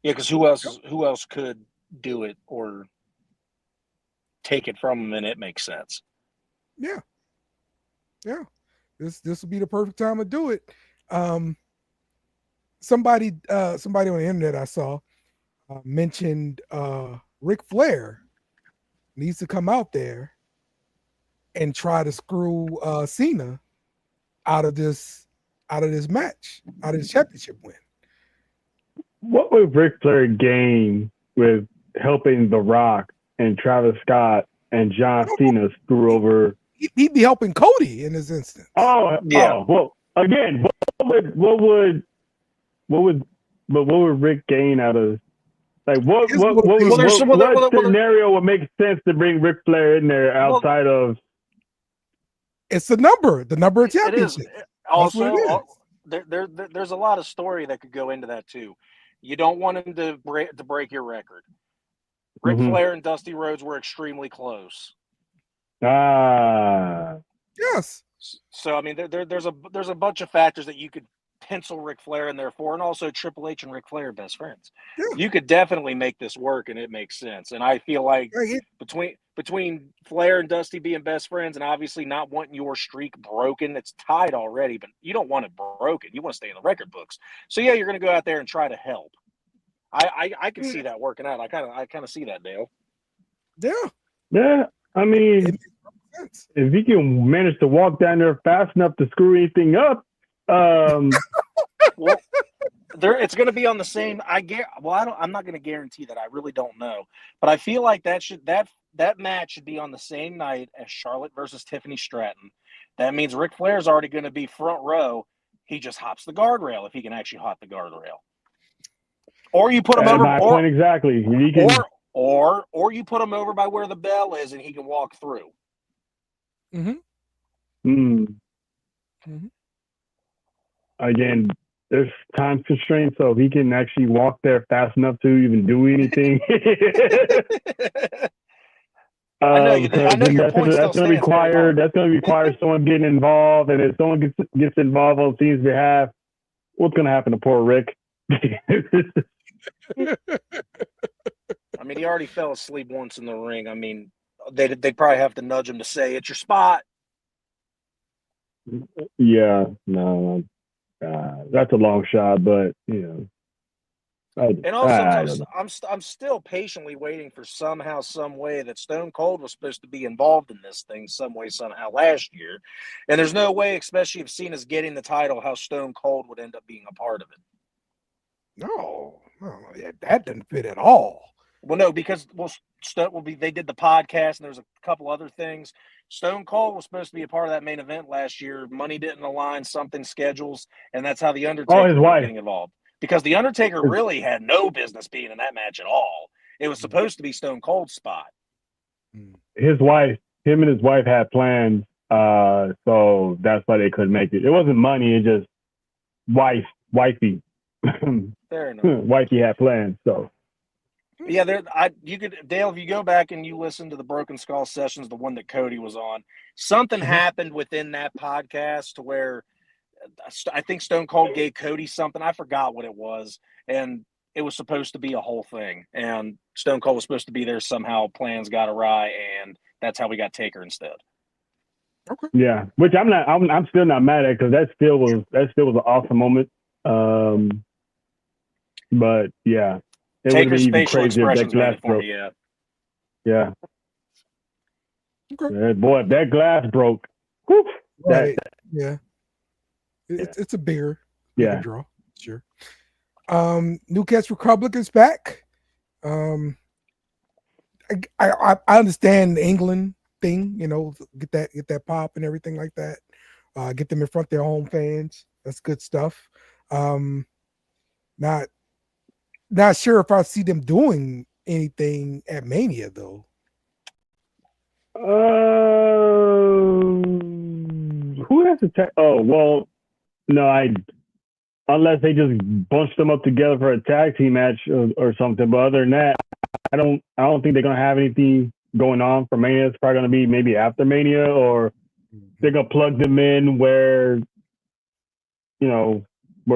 Yeah, because who else could do it or take it from him and it makes sense? Yeah. This will be the perfect time to do it. Somebody on the internet I saw mentioned Ric Flair needs to come out there and try to screw Cena out of this match, out of this championship win. What would Ric Flair gain with helping The Rock and Travis Scott and John Cena screw over? He'd be helping Cody in this instance. Oh, well, again, what would Rick gain out of, like, what scenario would make sense to bring Ric Flair in there outside of? It's the number of championships. Also, there's a lot of story that could go into that too. You don't want him to break your record. Ric Flair and Dusty Rhodes were extremely close. Yes. So I mean, there's a bunch of factors that you could pencil Ric Flair in there for, and also Triple H and Ric Flair are best friends. Yeah. You could definitely make this work, and it makes sense. And I feel like between Flair and Dusty being best friends, and obviously not wanting your streak broken, it's tied already, but you don't want it broken. You want to stay in the record books. So yeah, you're going to go out there and try to help. I can see that working out. I kind of see that, Dale. Yeah. I mean, if he can manage to walk down there fast enough to screw anything up, well, it's going to be on the same. I'm not going to guarantee that. I really don't know, but I feel like that match should be on the same night as Charlotte versus Tiffany Stratton. That means Ric Flair's already going to be front row. He just hops the guardrail if he can actually hop the guardrail. Or you put him over. My point exactly. Or you put him over by where the bell is, and he can walk through. Again, there's time constraints, so if he can actually walk there fast enough to even do anything. I know your point that's going to require someone getting involved, and if someone gets involved on the team's behalf, what's going to happen to poor Rick? I mean, he already fell asleep once in the ring. I mean, they'd probably have to nudge him to say, "It's your spot." Yeah, no. That's a long shot, but And also, I'm still patiently waiting for somehow, some way that Stone Cold was supposed to be involved in this thing some way, somehow last year. And there's no way, especially if Cena's getting the title, how Stone Cold would end up being a part of it. No, that doesn't fit at all. Well, no, because they did the podcast and there's a couple other things. Stone Cold was supposed to be a part of that main event last year. Money didn't align, something schedules, and that's how the Undertaker was getting involved. Because the Undertaker really had no business being in that match at all. It was supposed to be Stone Cold's spot. Him and his wife had plans, so that's why they couldn't make it. It wasn't money; it just wifey. Fair enough. Wifey had plans, so. Yeah, Dale, if you go back and you listen to the Broken Skull sessions, the one that Cody was on, something happened within that podcast to where I think Stone Cold gave Cody something. I forgot what it was, and it was supposed to be a whole thing. And Stone Cold was supposed to be there somehow. Plans got awry, and that's how we got Taker instead. Okay. Yeah, which I'm still not mad at, because that still was an awesome moment. But yeah. It Taker's facial expressions made it for me, yeah. Yeah. Okay. Boy, if that glass broke, whew, right. It's a bigger draw, sure. Newcastle Republic is back. I understand the England thing, get that pop and everything like that. Get them in front of their home fans. That's good stuff. Not sure if I see them doing anything at Mania though. Who has to tag? Oh well, no, unless they just bunch them up together for a tag team match or something. But other than that, I don't think they're gonna have anything going on for Mania. It's probably gonna be maybe after Mania, or they're gonna plug them in where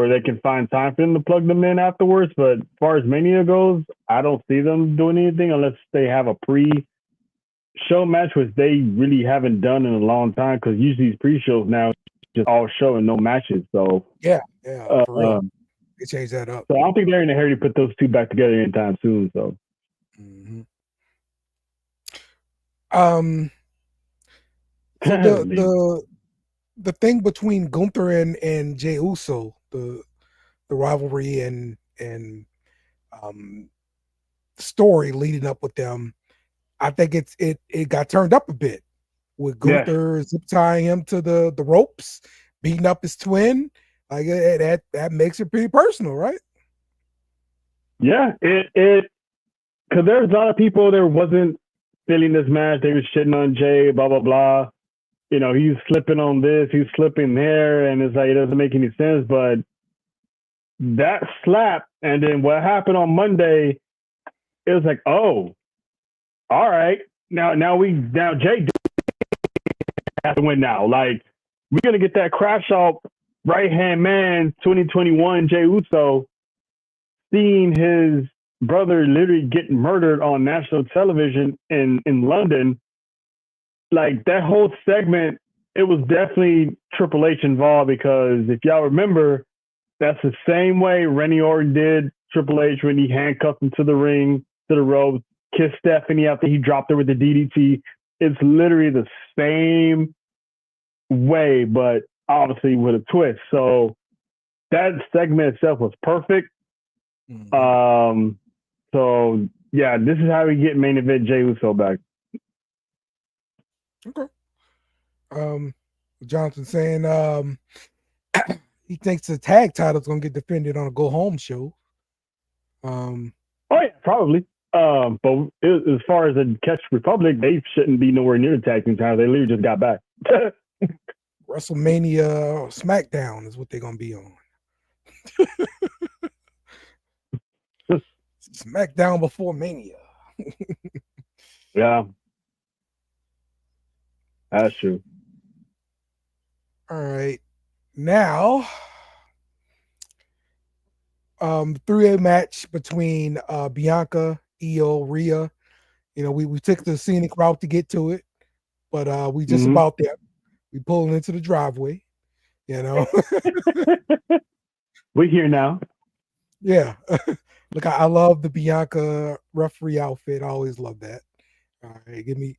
they can find time for them to plug them in afterwards. But as far as Mania goes, I don't see them doing anything unless they have a pre-show match, which they really haven't done in a long time, because usually these pre-shows now just all show and no matches. So yeah, for real. They change that up. So I don't think they're in a hurry to put those two back together anytime soon. So, the thing between Gunther and Jey Uso, the rivalry and story leading up with them, I think it got turned up a bit with Gunther zip tying him to the ropes, beating up his twin. Like that makes it pretty personal, right? Yeah, it because there's a lot of people that wasn't feeling this match. They was shitting on Jey, blah blah blah. He's slipping on this, he's slipping there, and it's like it doesn't make any sense. But that slap, and then what happened on Monday, it was like, oh, all right, now Jey has to win now. Like, we're gonna get that crash out right hand man 2021 Jey Uso, seeing his brother literally getting murdered on national television in London. Like, that whole segment, it was definitely Triple H involved, because if y'all remember, that's the same way Randy Orton did Triple H when he handcuffed him to the ring, to the ropes, kissed Stephanie after he dropped her with the DDT. It's literally the same way, but obviously with a twist. So that segment itself was perfect. So yeah, this is how we get main event Jey Uso back. Okay. Jonathan saying he thinks the tag title's gonna get defended on a go home show. Oh yeah, probably. But as far as the Catch Republic, they shouldn't be nowhere near the tag team title. They literally just got back. WrestleMania or SmackDown is what they're gonna be on. SmackDown before Mania. Yeah. That's true. All right. Now, 3-way match between Bianca, Iyo, Rhea. We took the scenic route to get to it, but we just about there. We pulling into the driveway. You know. We here now. Yeah. Look, I love the Bianca referee outfit. I always love that. All right, give me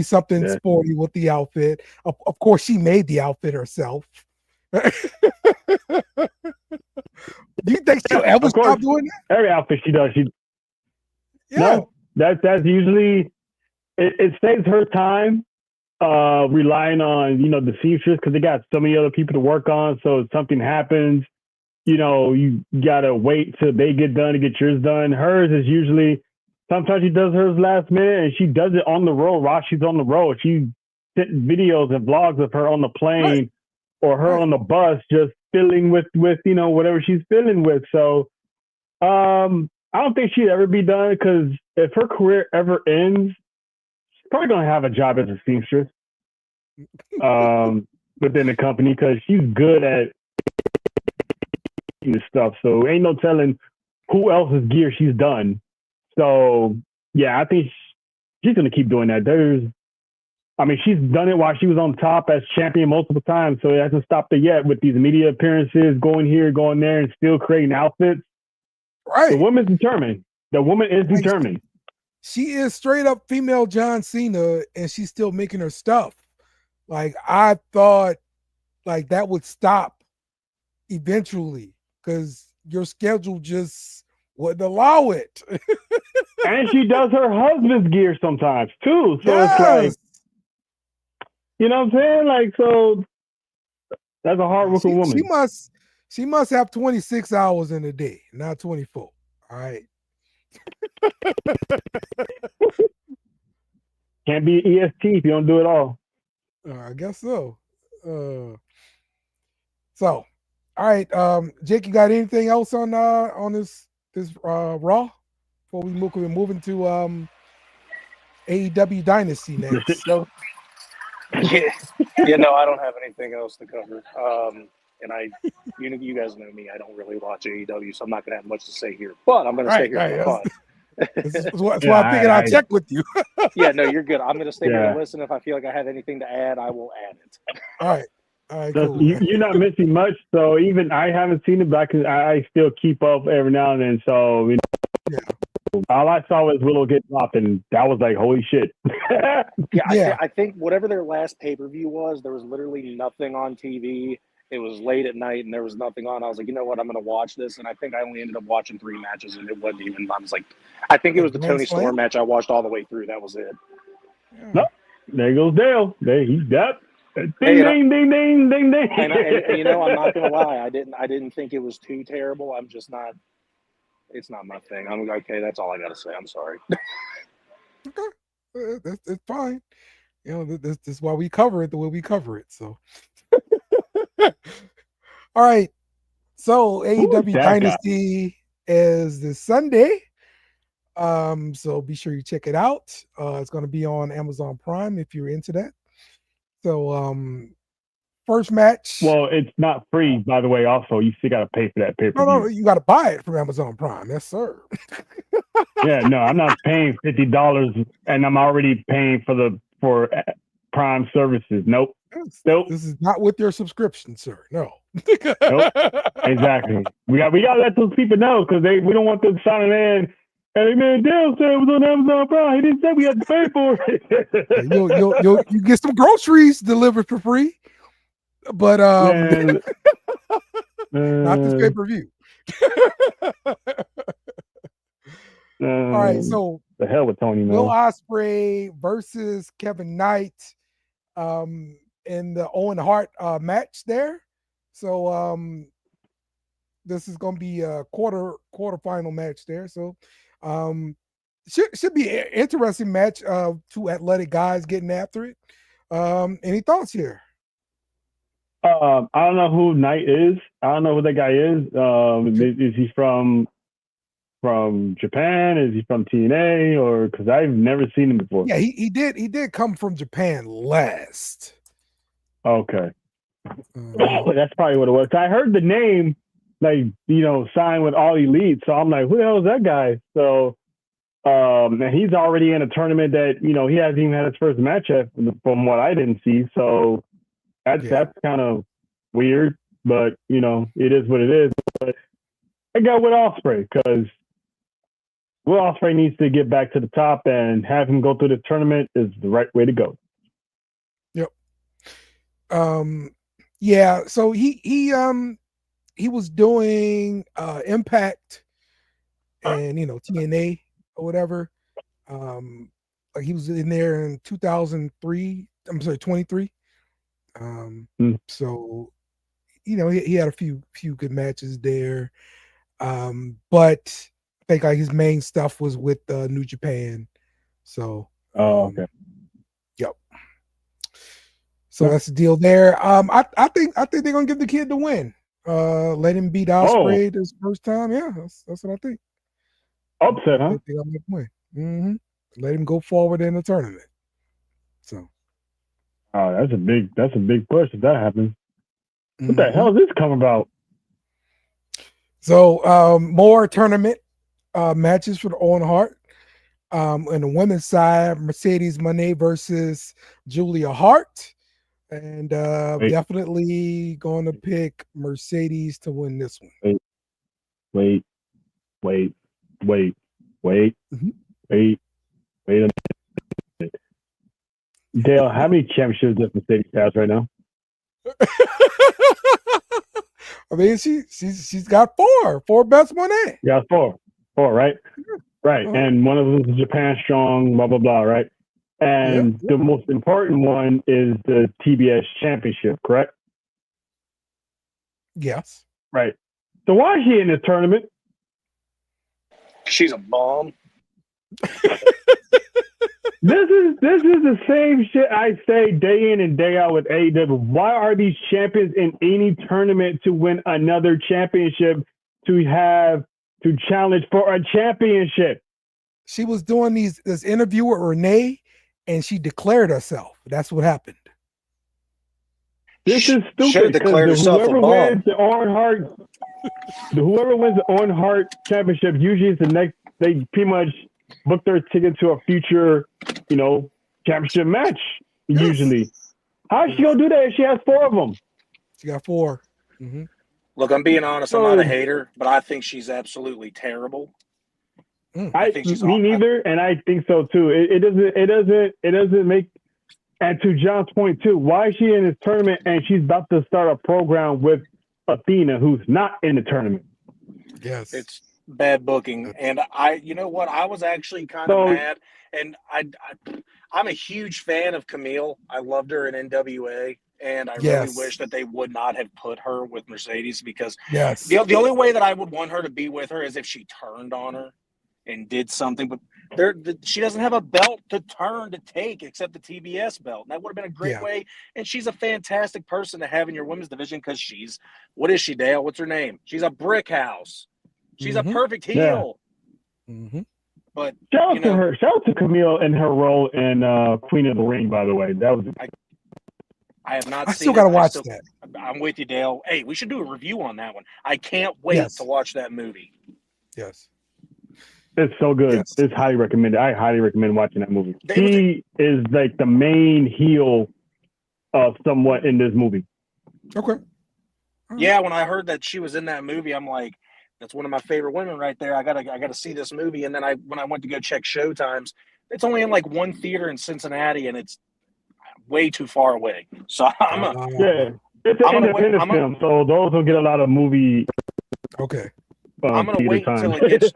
something sporty with the outfit. Of course, she made the outfit herself. Do you think she'll ever stop doing that? Every outfit she does, yeah. No, that's usually it saves her time relying on the seamstress because they got so many other people to work on. So if something happens, you gotta wait till they get done to get yours done. Hers is usually. Sometimes she does hers last minute, and she does it on the road while she's on the road. She sent videos and vlogs of her on the plane or her on the bus, just filling with whatever she's filling with. So, I don't think she'd ever be done because if her career ever ends, she's probably gonna have a job as a seamstress within the company because she's good at this stuff. So ain't no telling who else's gear she's done. So, yeah, I think she's going to keep doing that. She's done it while she was on top as champion multiple times, so it hasn't stopped her yet with these media appearances, going here, going there, and still creating outfits. Right. The woman's determined. The woman is determined. She is straight up female John Cena, and she's still making her stuff. Like, I thought, like, that would stop eventually because your schedule just wouldn't allow it. And she does her husband's gear sometimes too. So It's like, you know what I'm saying? Like, so that's a hard-working woman. She must have 26 hours in a day, not 24. All right. Can't be EST if you don't do it all. I guess so. All right. Jake, you got anything else on this Raw before we move into AEW Dynasty next? No, no, I don't have anything else to cover. And you guys know me, I don't really watch AEW, so I'm not gonna have much to say here. But I'm gonna stay here for fun. That's why I figured I'd check with you. Yeah, no, you're good. I'm gonna stay here and listen. If I feel like I have anything to add, I will add it. All right. So cool. You're not missing much. So even I haven't seen it, but I still keep up every now and then. So all I saw was Willow get dropped, and that was like, holy shit. I think whatever their last pay-per-view was, there was literally nothing on TV. It was late at night, and there was nothing on. I was like, you know what? I'm going to watch this. And I think I only ended up watching 3 matches, and it wasn't even. I was like, I think it was the Tony Storm match I watched all the way through. That was it. Yeah. Nope. There goes Dale. He's up. Ding, ding, ding, ding, ding, ding. And I'm not going to lie. I didn't think it was too terrible. I'm just not. It's not my thing. I'm like, okay, that's all I got to say. I'm sorry. Okay. It's fine. This is why we cover it the way we cover it. So. All right. So AEW Dynasty is this Sunday. So be sure you check it out. It's going to be on Amazon Prime if you're into that. So first match. Well, it's not free, by the way. Also, you still got to pay for that pay-per-view. No, you got to buy it from Amazon Prime. Yes, sir. Yeah, no, I'm not paying $50, and I'm already paying for Prime services. Nope. This is not with your subscription, sir. No. Nope. Exactly. We got to let those people know because we don't want them signing in. Hey man, Dale said it was on Amazon Prime. He didn't say we had to pay for it. You get some groceries delivered for free, but not this pay-per-view. All right, so the hell with Tony, man. Will Ospreay versus Kevin Knight in the Owen Hart match there. So this is going to be a quarterfinal match there. So should be an interesting match. 2 athletic guys getting after it. Any thoughts here? I don't know who Knight is. I don't know who that guy is. Is he from Japan? Is he from TNA? Or because I've never seen him before. Yeah, he did come from Japan last. Okay. That's probably what it was. I heard the name, like, signed with All Elite. So I'm like, who the hell is that guy? So and he's already in a tournament that, he hasn't even had his first match yet from what I didn't see. So that's kind of weird, but it is what it is. But I got with Ospreay because Will Ospreay needs to get back to the top, and have him go through the tournament is the right way to go. Yep. Yeah. So he was doing Impact and TNA or whatever. Like he was in there in 2003. I'm sorry, 23. So he had a few good matches there. But I think like his main stuff was with New Japan. So okay. Yep. So that's the deal there. I think they're gonna give the kid the win. Let him beat Ospreay this first time. Yeah, that's what I think. Upset, huh? They're gonna make him win. Mm-hmm. Let him go forward in the tournament. So that's a big push if that happens. What the hell is this come about? So more tournament matches for the Owen Hart. On the women's side, Mercedes Moné versus Julia Hart. And definitely going to pick Mercedes to win this one. Wait a minute. Dale, how many championships does Mercedes has right now? I mean, she's got four best Moné. Yeah, four, right? Right, and one of them is Japan Strong, blah blah blah, right? And the most important one is the TBS Championship, correct? Yes. Right. So why is she in this tournament? She's a bomb. This is the same shit I say day in and day out with AEW. Why are these champions in any tournament to win another championship to challenge for a championship? She was doing this interview with Renee, and she declared herself. That's what happened. This is stupid because whoever wins the Owen Hart Championship usually is the next. They pretty much book their ticket to a future, championship match. Yes. Usually, how is she gonna do that if she has four of them? She got 4. Mm-hmm. Look, I'm being honest. I'm not a hater, but I think she's absolutely terrible. I think she's neither, and I think so too. It doesn't make. And to John's point too, why is she in this tournament and she's about to start a program with Athena, who's not in the tournament? Yes, it's bad booking. And you know what? I was actually kind of mad, and I'm a huge fan of Camille. I loved her in NWA. And I really wish that they would not have put her with Mercedes because the only way that I would want her to be with her is if she turned on her and did something. But she doesn't have a belt to turn to take except the TBS belt. And that would have been a great way. And she's a fantastic person to have in your women's division because what is she, Dale? What's her name? She's a brick house. She's a perfect heel. Yeah. Mm-hmm. But shout out to her. Shout out to Camille and her role in Queen of the Ring, by the way. That was I have not seen it. I still got to watch that. I'm with you, Dale. Hey, we should do a review on that one. I can't wait to watch that movie. Yes. It's so good. Yes. It's highly recommended. I highly recommend watching that movie. She is like the main heel somewhat in this movie. Okay. Yeah, when I heard that she was in that movie, I'm like, that's one of my favorite women right there. I gotta see this movie. And then when I went to go check showtimes, it's only in like one theater in Cincinnati, and it's way too far away. So it's an independent film, so those will get a lot of movie. Okay. I'm gonna wait until it gets.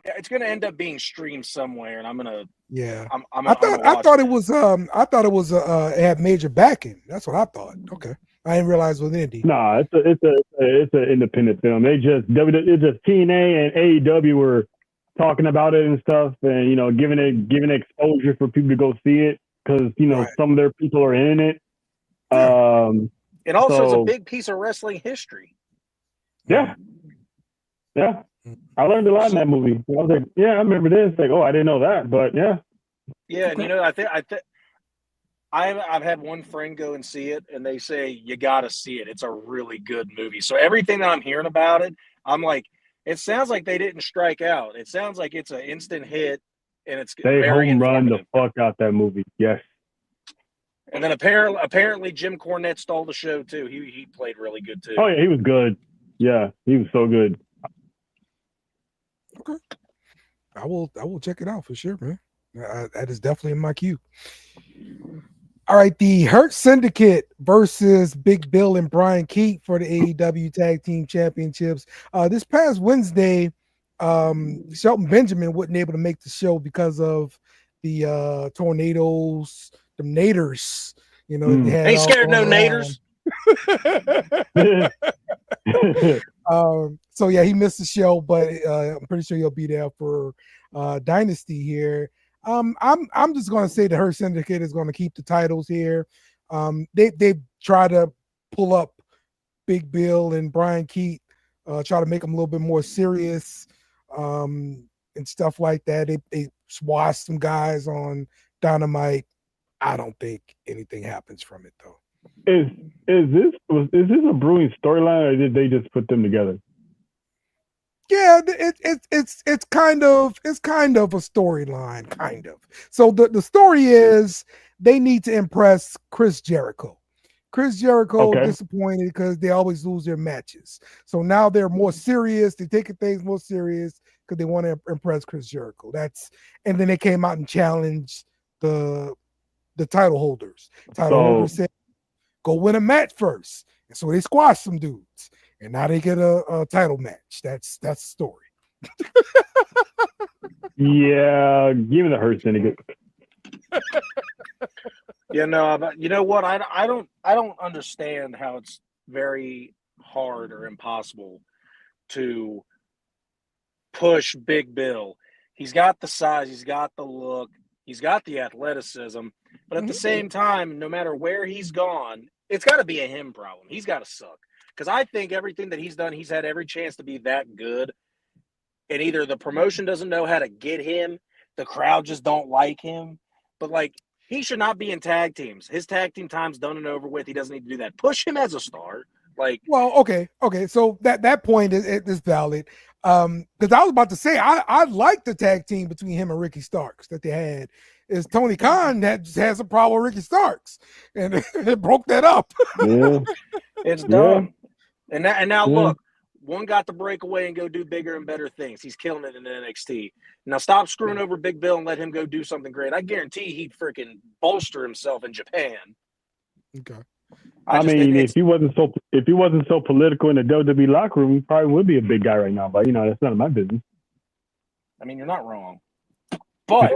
It's gonna end up being streamed somewhere, and I'm gonna. Yeah. I thought it was. It had major backing. That's what I thought. Okay. I didn't realize it was indie. Nah, it's an independent film. It's just TNA and AEW were talking about it and stuff, and giving it exposure for people to go see it because some of their people are in it. And also, it's a big piece of wrestling history. Yeah. Yeah, I learned a lot in that movie. I was like, I remember this. Like, I didn't know that, but yeah. Yeah, and I think I've had one friend go and see it, and they say you got to see it. It's a really good movie. So everything that I'm hearing about it, I'm like, it sounds like they didn't strike out. It sounds like it's an instant hit, and it's they very home run informative. the fuck out that movie. Yes. And then apparently Jim Cornette stole the show too. He played really good too. Oh yeah, he was good. Yeah, he was so good. Okay, I will check it out for sure, man. That is definitely in my queue. All right, the Hurt Syndicate versus Big Bill and Brian Keith for the AEW Tag Team Championships. This past Wednesday, Shelton Benjamin wasn't able to make the show because of the tornadoes, the naders. You know, they had ain't scared no naders. So yeah, he missed the show, but I'm pretty sure he'll be there for Dynasty here. I'm just gonna say the Hurt Syndicate is gonna keep the titles here. They try to pull up Big Bill and Brian Keith, try to make them a little bit more serious, and stuff like that. They swashed some guys on Dynamite. I don't think anything happens from it though. Is this a brewing storyline, or did they just put them together? Yeah, it's kind of a storyline, kind of. So the story is they need to impress Chris Jericho. Chris Jericho disappointed because they always lose their matches. So now they're more serious. They're taking things more serious because they want to impress Chris Jericho. And then they came out and challenged the title holders. Holders said, go win a match first. And so they squashed some dudes. And now they get a title match. That's the story. Yeah, give me the Hurt Syndicate. Yeah, no, but you know what? I don't understand how it's very hard or impossible to push Big Bill. He's got the size, he's got the look, he's got the athleticism, but at the same time, no matter where he's gone, it's got to be a him problem. He's got to suck. Because I think everything that he's done, he's had every chance to be that good. And either the promotion doesn't know how to get him, the crowd just don't like him. But, like, he should not be in tag teams. His tag team time's done and over with. He doesn't need to do that. Push him as a star. Like, well, okay. So that point is valid. Because I was about to say I like the tag team between him and Ricky Starks that they had. Is Tony Khan that just has a problem with Ricky Starks, and it broke that up. Yeah. It's done. And now look, one got to break away and go do bigger and better things. He's killing it in NXT. Now stop screwing over Big Bill and let him go do something great. I guarantee he'd freaking bolster himself in Japan. Okay. I mean, if he wasn't so political in the WWE locker room, he probably would be a big guy right now. But that's none of my business. I mean, you're not wrong. But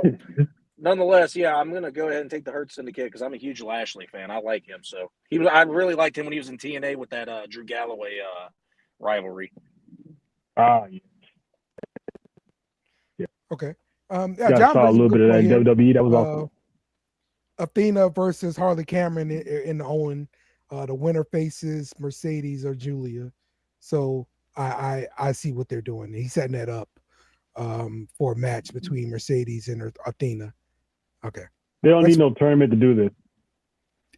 nonetheless, yeah, I'm gonna go ahead and take the Hurt Syndicate because I'm a huge Lashley fan. I like him. So I really liked him when he was in TNA with that Drew Galloway rivalry. Yeah. Okay. John saw a little bit of that WWE. That was awesome. Athena versus Harley Cameron in the Owen. The winner faces Mercedes or Julia. So I see what they're doing. He's setting that up for a match between Mercedes and Athena. Okay. They don't need no tournament to do this.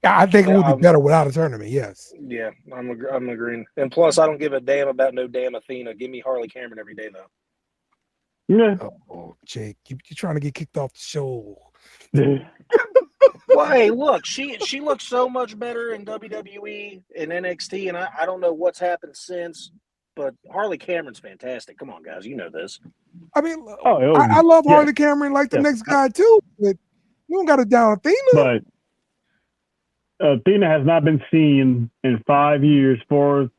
I think it would be better without a tournament. Yes. Yeah, I'm agreeing. And plus, I don't give a damn about no damn Athena. Give me Harley Cameron every day, though. Yeah. Oh, Jake, you're trying to get kicked off the show. Well, hey, look, she looks so much better in WWE and NXT, and I don't know what's happened since, but Harley Cameron's fantastic. Come on, guys, you know this. I mean, I love Harley Cameron like the next guy too, but you don't got to down Athena. But Athena has not been seen in 5 years, 4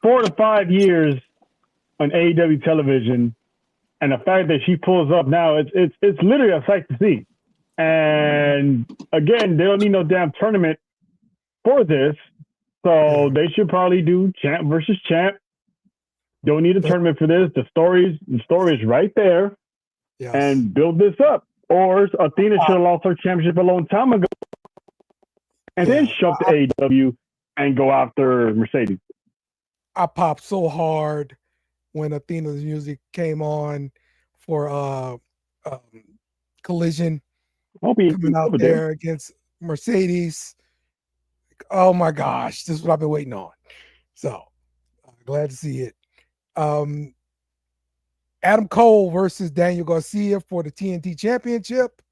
to 5 years on AEW television, and the fact that she pulls up now, it's literally a sight to see. And again, they don't need no damn tournament for this. So they should probably do champ versus champ. Don't need a tournament for this. The story is right there. Yes. And build this up. Or Athena should have lost her championship a long time ago. And then shove to AEW and go after Mercedes. I popped so hard when Athena's music came on for Collision. Coming out there against Mercedes. Oh my gosh, this is what I've been waiting on. So glad to see it. Adam Cole versus Daniel Garcia for the TNT Championship.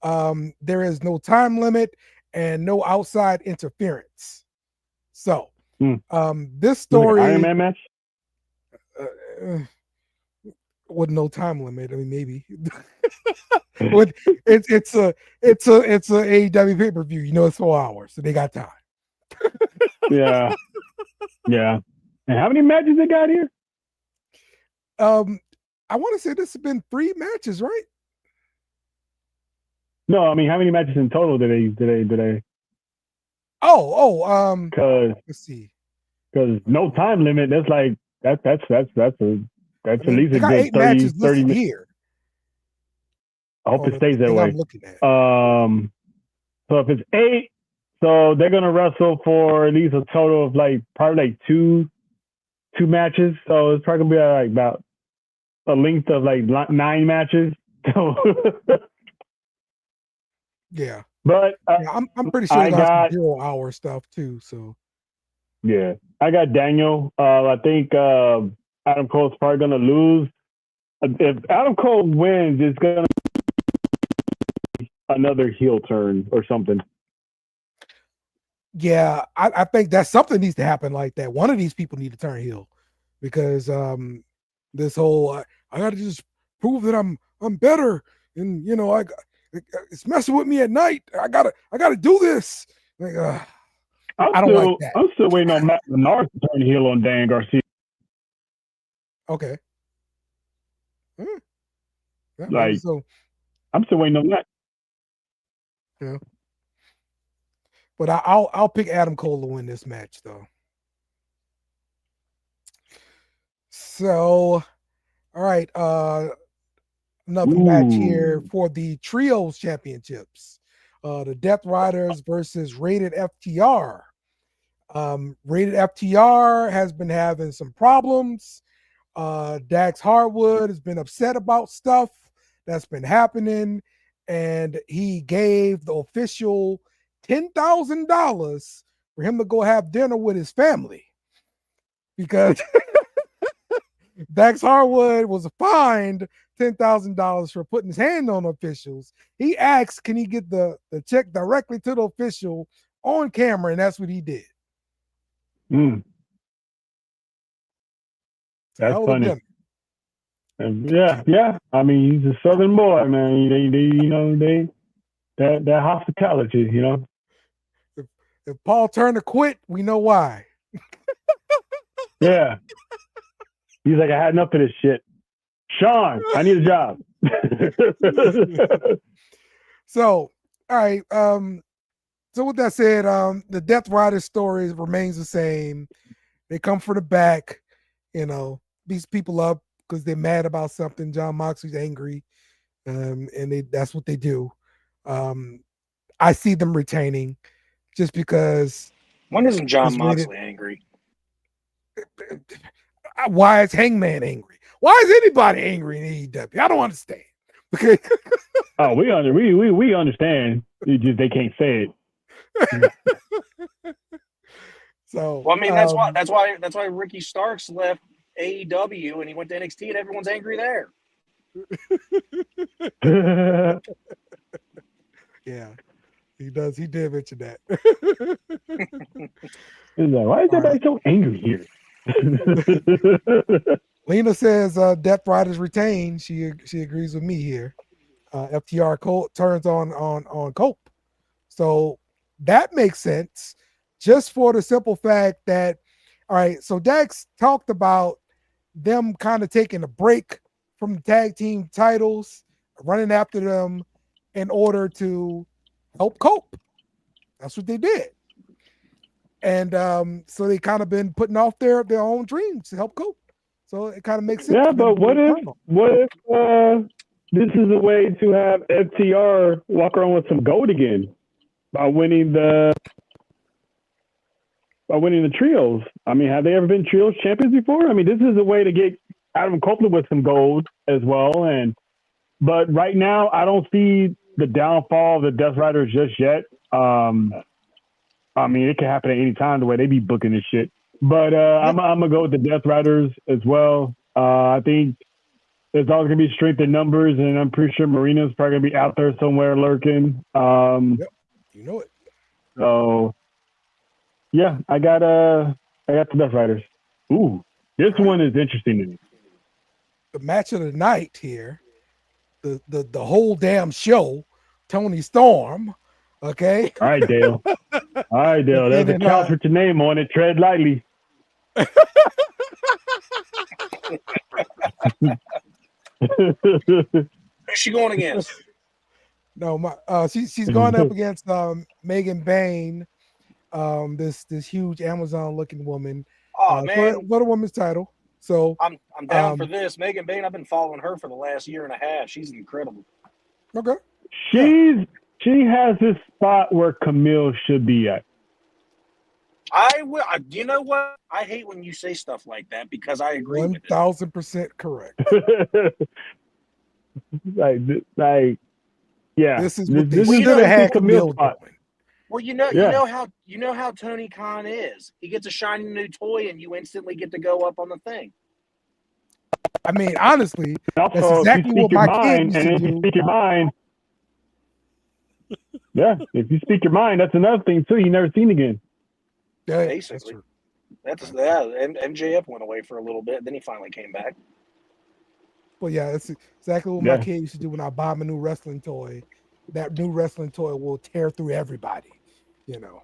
There is no time limit, and no outside interference. So, this story, Iron Man match, with no time limit. I mean, maybe. it's a AEW pay-per-view. You know, it's 4 hours, so they got time. yeah. And how many matches they got here? I want to say this has been 3 matches, right? No, I mean, how many matches in total did they? Because let's see. Because no time limit. That's like that's at least a good 8 30 matches 30 minutes. here. I hope it stays that way. I'm looking at. So if it's 8, so they're gonna wrestle for at least a total of probably 2 matches. So it's probably gonna be like about a length of 9 matches. So yeah. But I'm pretty sure I got some 0 hour stuff too. So yeah, I got Daniel. I think Adam Cole's probably gonna lose. If Adam Cole wins, it's gonna be another heel turn or something. Yeah, I think that something needs to happen like that. One of these people need to turn heel, because this whole I got to just prove that I'm better, and it's messing with me at night. I gotta do this. I don't like that. I'm still waiting on Matt Menard to turn heel on Dan Garcia. Okay. Yeah, I'm still waiting on that. Yeah. But I'll pick Adam Cole to win this match, though. So, all right. Another match here for the Trios Championships. The Death Riders versus Rated FTR. Rated FTR has been having some problems. Dax Harwood has been upset about stuff that's been happening, and he gave the official $10,000 for him to go have dinner with his family, because Dax Harwood was fined $10,000 for putting his hand on officials. He asked, can he get the check directly to the official on camera, and that's what he did. That's funny. Yeah. I mean, he's a Southern boy, man. They that hospitality, If Paul Turner quit, we know why. Yeah. He's like, I had enough of this shit. Sean, I need a job. So, all right. So with that said, the Death Rider story remains the same. They come for the back, beat people up because they're mad about something. John Moxley's angry, and that's what they do. I see them retaining just because. When isn't John Moxley angry? Why is Hangman angry? Why is anybody angry in AEW? I don't understand. Okay. Oh, we understand. They can't say it. So, well, I mean, that's why Ricky Starks left AEW and he went to NXT, and everyone's angry there. Yeah, he does. He did mention that. Why is everybody so angry here? Lena says Death Riders retain. She agrees with me here. FTR turns on Cope. So that makes sense, just for the simple fact that, all right, so Dax talked about them kind of taking a break from the tag team titles, running after them in order to help Cope. That's what they did. And so they kind of been putting off their own dreams to help Cope. So it kind of makes sense. Yeah, but what if this is a way to have FTR walk around with some gold again by winning the trios? I mean, have they ever been trios champions before? I mean, this is a way to get Adam Copeland with some gold as well. But right now, I don't see the downfall of the Death Riders just yet. I mean, it can happen at any time the way they be booking this shit. But I'm gonna go with the Death Riders as well. I think there's always gonna be strength in numbers, and I'm pretty sure Marina's probably gonna be out there somewhere lurking. Yep. You know it. So yeah, I got the Death Riders. Ooh, this one is interesting to me. The match of the night here, the whole damn show, Tony Storm. Okay. All right, Dale. There's a counter to name on it. Tread lightly. Who's she going against? No, she's going up against Megan Bain, this huge Amazon looking woman. Oh man, for the women's title. So I'm down for this. Megan Bain, I've been following her for the last year and a half. She's incredible. Okay. She has this spot where Camille should be at. You know what? I hate when you say stuff like that because I agree 1,000% correct. Yeah. This is what they should have had Camille doing. Well, you know how Tony Khan is. He gets a shiny new toy, and you instantly get to go up on the thing. I mean, honestly, also, that's exactly what my kids used to do. If you speak your mind, if you speak your mind, that's another thing too. You never seen again. Yeah, basically, that's and MJF went away for a little bit, then he finally came back. Well, yeah, that's exactly what my kids used to do when I buy them a new wrestling toy. That new wrestling toy will tear through everybody, you know.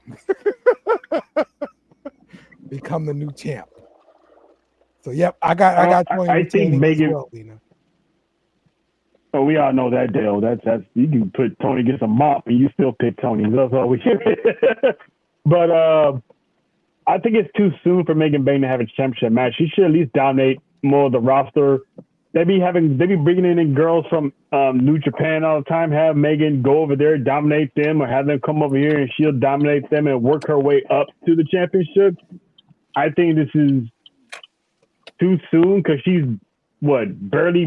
Become the new champ. So yep, I got Tony. I think Megan. As well, Lena. Oh, we all know that, Dale. That's you can put Tony against a mop and you still pick Tony. That's all we hear. But I think it's too soon for Megan Bain to have a championship match. She should at least dominate more of the roster. They be bringing in girls from New Japan all the time. Have Megan go over there, dominate them, or have them come over here and she'll dominate them and work her way up to the championship. I think this is too soon because she's barely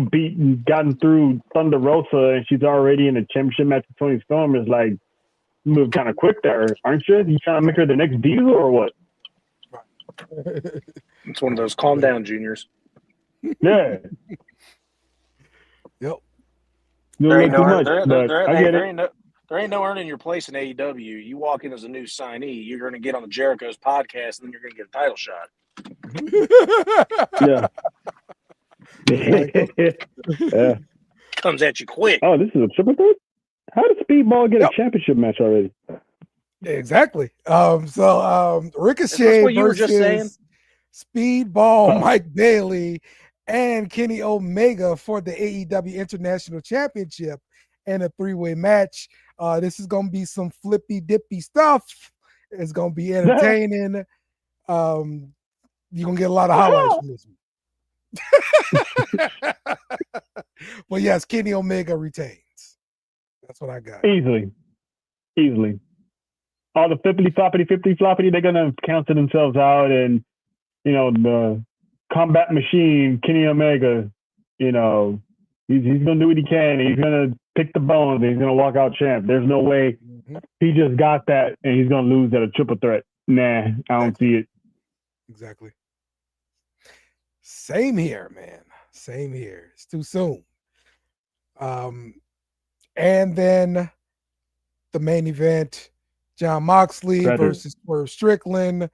gotten through Thunder Rosa and she's already in a championship match with Toni Storm. Is like move kind of quick there, aren't you? You trying to make her the next Diesel or what? It's one of those calm down juniors. Yeah. Yep. There ain't no earning your place in AEW. You walk in as a new signee, you're going to get on the Jericho's podcast, and then you're going to get a title shot. Yeah. Comes at you quick. Oh, this is a triple threat? How did Speedball get a championship match already? Exactly. Ricochet versus Speedball, Mike Bailey, and Kenny Omega for the AEW International Championship in a three-way match. This is going to be some flippy dippy stuff. It's going to be entertaining. You're going to get a lot of highlights from this one. But yes, Kenny Omega retains. That's what I got. Easily. All the flippity-floppity, they're going to cancel themselves out. And, the combat machine, Kenny Omega, he's going to do what he can. He's going to pick the bones and he's going to walk out champ. There's no way he just got that and he's going to lose at a triple threat. Nah, I don't see it. Exactly. Same here, man. Same here. It's too soon. And then the main event, Jon Moxley versus Swerve Strickland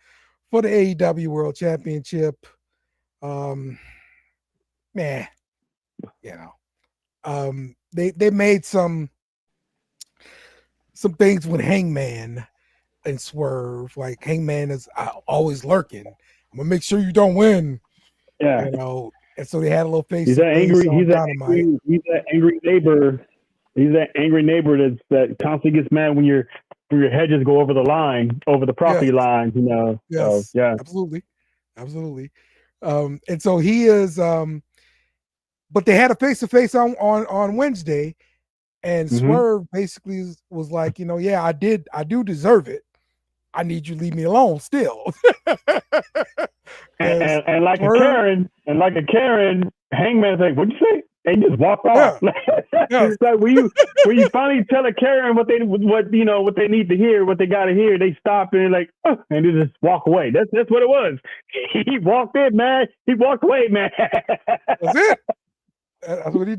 for the AEW World Championship. They made some things with Hangman and Swerve. Like Hangman is always lurking. I'm gonna make sure you don't win. Yeah, and so they had a little face. He's that angry. He's that angry neighbor. He's that angry neighbor that constantly gets mad when your hedges go over the line, over the property line. Yes. So, yeah, absolutely. And so he is. But they had a face-to-face on Wednesday, and Swerve basically was like, I do deserve it. I need you to leave me alone still. and like Swerve, a Karen, Hangman's like, what'd you say? And just walk off. It's like when you finally tell a Karen what they need to hear, what they gotta hear, they stop and like, and they just walk away. That's what it was. He walked in, man. He walked away, man. That's it. That's what he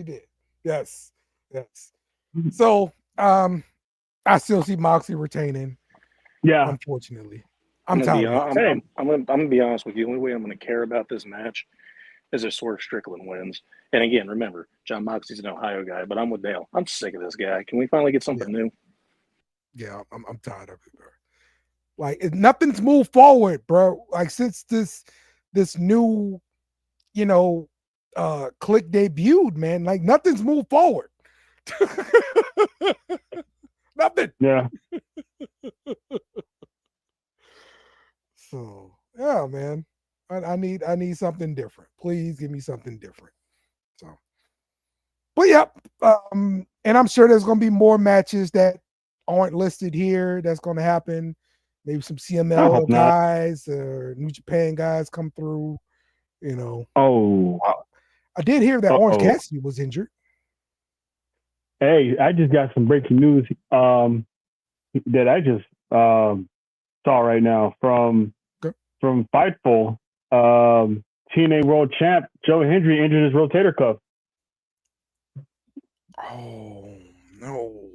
did. Yes. So I still see Moxley retaining. Yeah, unfortunately, I'm gonna be honest with you. The only way I'm gonna care about this match is if Swerve Strickland wins. And again, remember, John Moxley's an Ohio guy, but I'm with Dale. I'm sick of this guy. Can we finally get something new? Yeah, I'm tired of it, bro. Like nothing's moved forward, bro. Like since this new, click debuted, man. Like nothing's moved forward. Nothing. Yeah. So yeah, man. I need something different. Please give me something different. So, but yep. And I'm sure there's gonna be more matches that aren't listed here. That's gonna happen. Maybe some CML guys or New Japan guys come through. Oh, I did hear that Orange Cassidy was injured. Hey, I just got some breaking news that I just saw right now from Fightful. TNA World Champ Joe Hendry injured his rotator cuff. Oh no!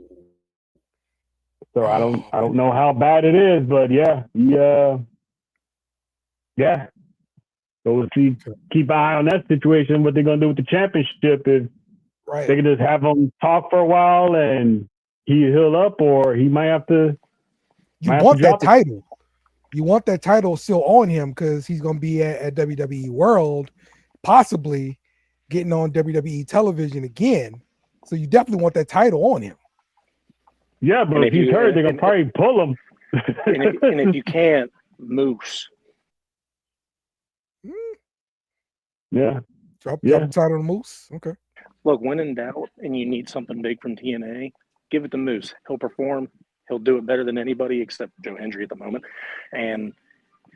So I don't know how bad it is, but yeah, yeah. So we'll see. Keep an eye on that situation. What they're gonna do with the championship is they can just have him talk for a while and he heal up, or he might have to. You want that title? You want that title still on him because he's gonna be at WWE World, possibly getting on WWE television again. So you definitely want that title on him. Yeah, but if he's hurt, they're gonna probably pull him. and if you can't, Moose. Yeah. Drop the title on Moose. Okay. Look, when in doubt and you need something big from TNA, give it to Moose. He'll perform. He'll do it better than anybody except Joe Hendry at the moment. And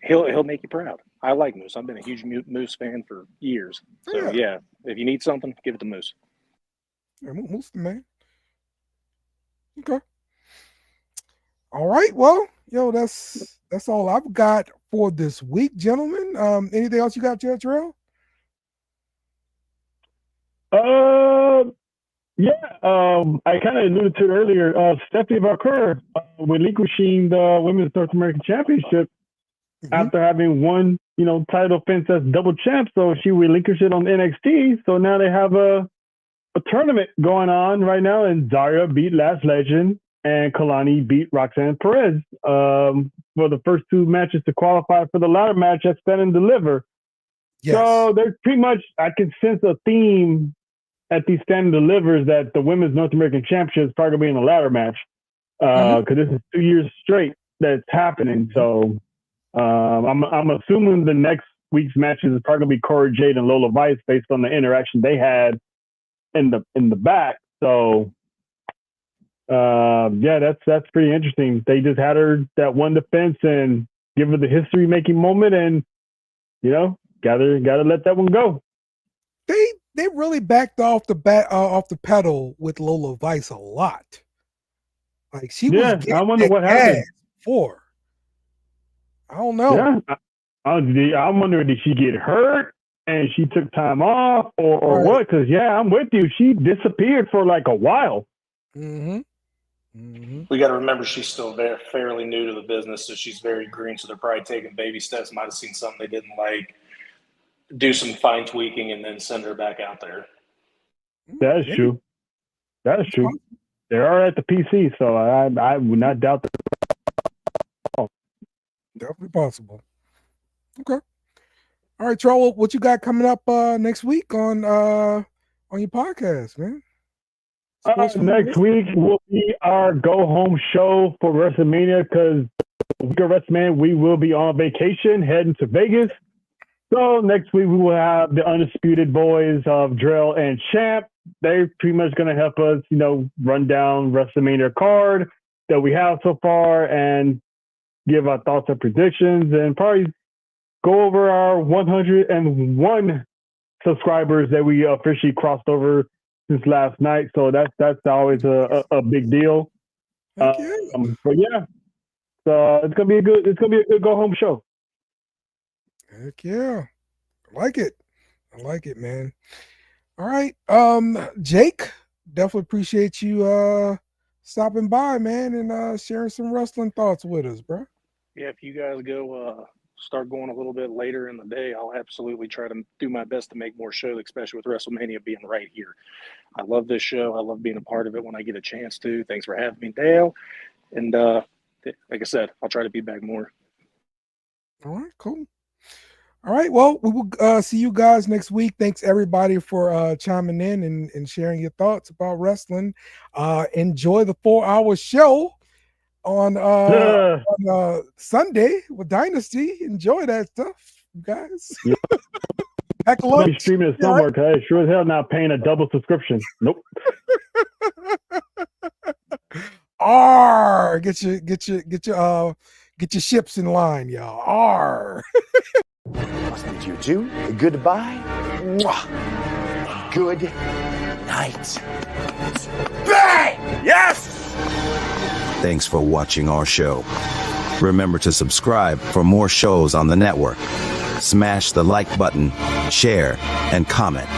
he'll make you proud. I like Moose. I've been a huge Moose fan for years. So, yeah, if you need something, give it to Moose. Yeah, Moose, man. Okay. All right. Well, that's all I've got for this week, gentlemen. Anything else you got, Terrell? Yeah. I kind of alluded to it earlier. Stephanie Vaquer relinquishing the Women's North American Championship after having won, title defense as double champ. So she relinquished it on NXT. So now they have a tournament going on right now, and Zarya beat Last Legend and Kalani beat Roxanne Perez for the first two matches to qualify for the ladder match at Stand and Deliver. Yes. So there's pretty much, I can sense a theme at these Stand and Delivers that the Women's North American Championship is probably going to be in a ladder match because this is 2 years straight that's happening. So I'm assuming the next week's matches is probably going to be Cora Jade and Lola Vice based on the interaction they had in the back. So that's pretty interesting. They just had her that one defense and give her the history making moment, and gotta let that one go. They really backed off the pedal with Lola Vice a lot. Like she was I wonder what happened for. I don't know. Yeah, I'm wondering, did she get hurt and she took time off or what? Because I'm with you. She disappeared for like a while. We got to remember she's still fairly new to the business, so she's very green. So they're probably taking baby steps. Might have seen something they didn't like, do some fine tweaking, and then send her back out there. That is true. That is true. They are at the PC, so I would not doubt that. Definitely possible. Okay. All right, Charles, what you got coming up next week on your podcast, man? Next week will be our go-home show for WrestleMania because the week of WrestleMania, we will be on vacation heading to Vegas. So next week, we will have the Undisputed Boys of Drell and Champ. They're pretty much going to help us, run down WrestleMania card that we have so far and give our thoughts and predictions and probably go over our 101 subscribers that we officially crossed over since last night. So that's always a big deal. But yeah, so it's gonna be a good go home show. Heck yeah, I like it, man. All right, Jake, definitely appreciate you stopping by, man, and sharing some wrestling thoughts with us, bro. Yeah, if you guys go start going a little bit later in the day, I'll absolutely try to do my best to make more shows, especially with WrestleMania being right here. I love this show. I love being a part of it when I get a chance to. Thanks for having me, Dale. And like I said, I'll try to be back more. All right, cool. All right, well, we will see you guys next week. Thanks everybody for chiming in and sharing your thoughts about wrestling. Enjoy the 4-hour show on Sunday with Dynasty. Enjoy that stuff, you guys. Yeah. Back to lunch. Maybe streaming it somewhere, because I sure as hell not paying a double subscription. Nope. Get your ships in line, y'all. Wasn't it you two? Goodbye. Mwah. Good night. Bang! Yes! Thanks for watching our show. Remember to subscribe for more shows on the network. Smash the like button, share, and comment.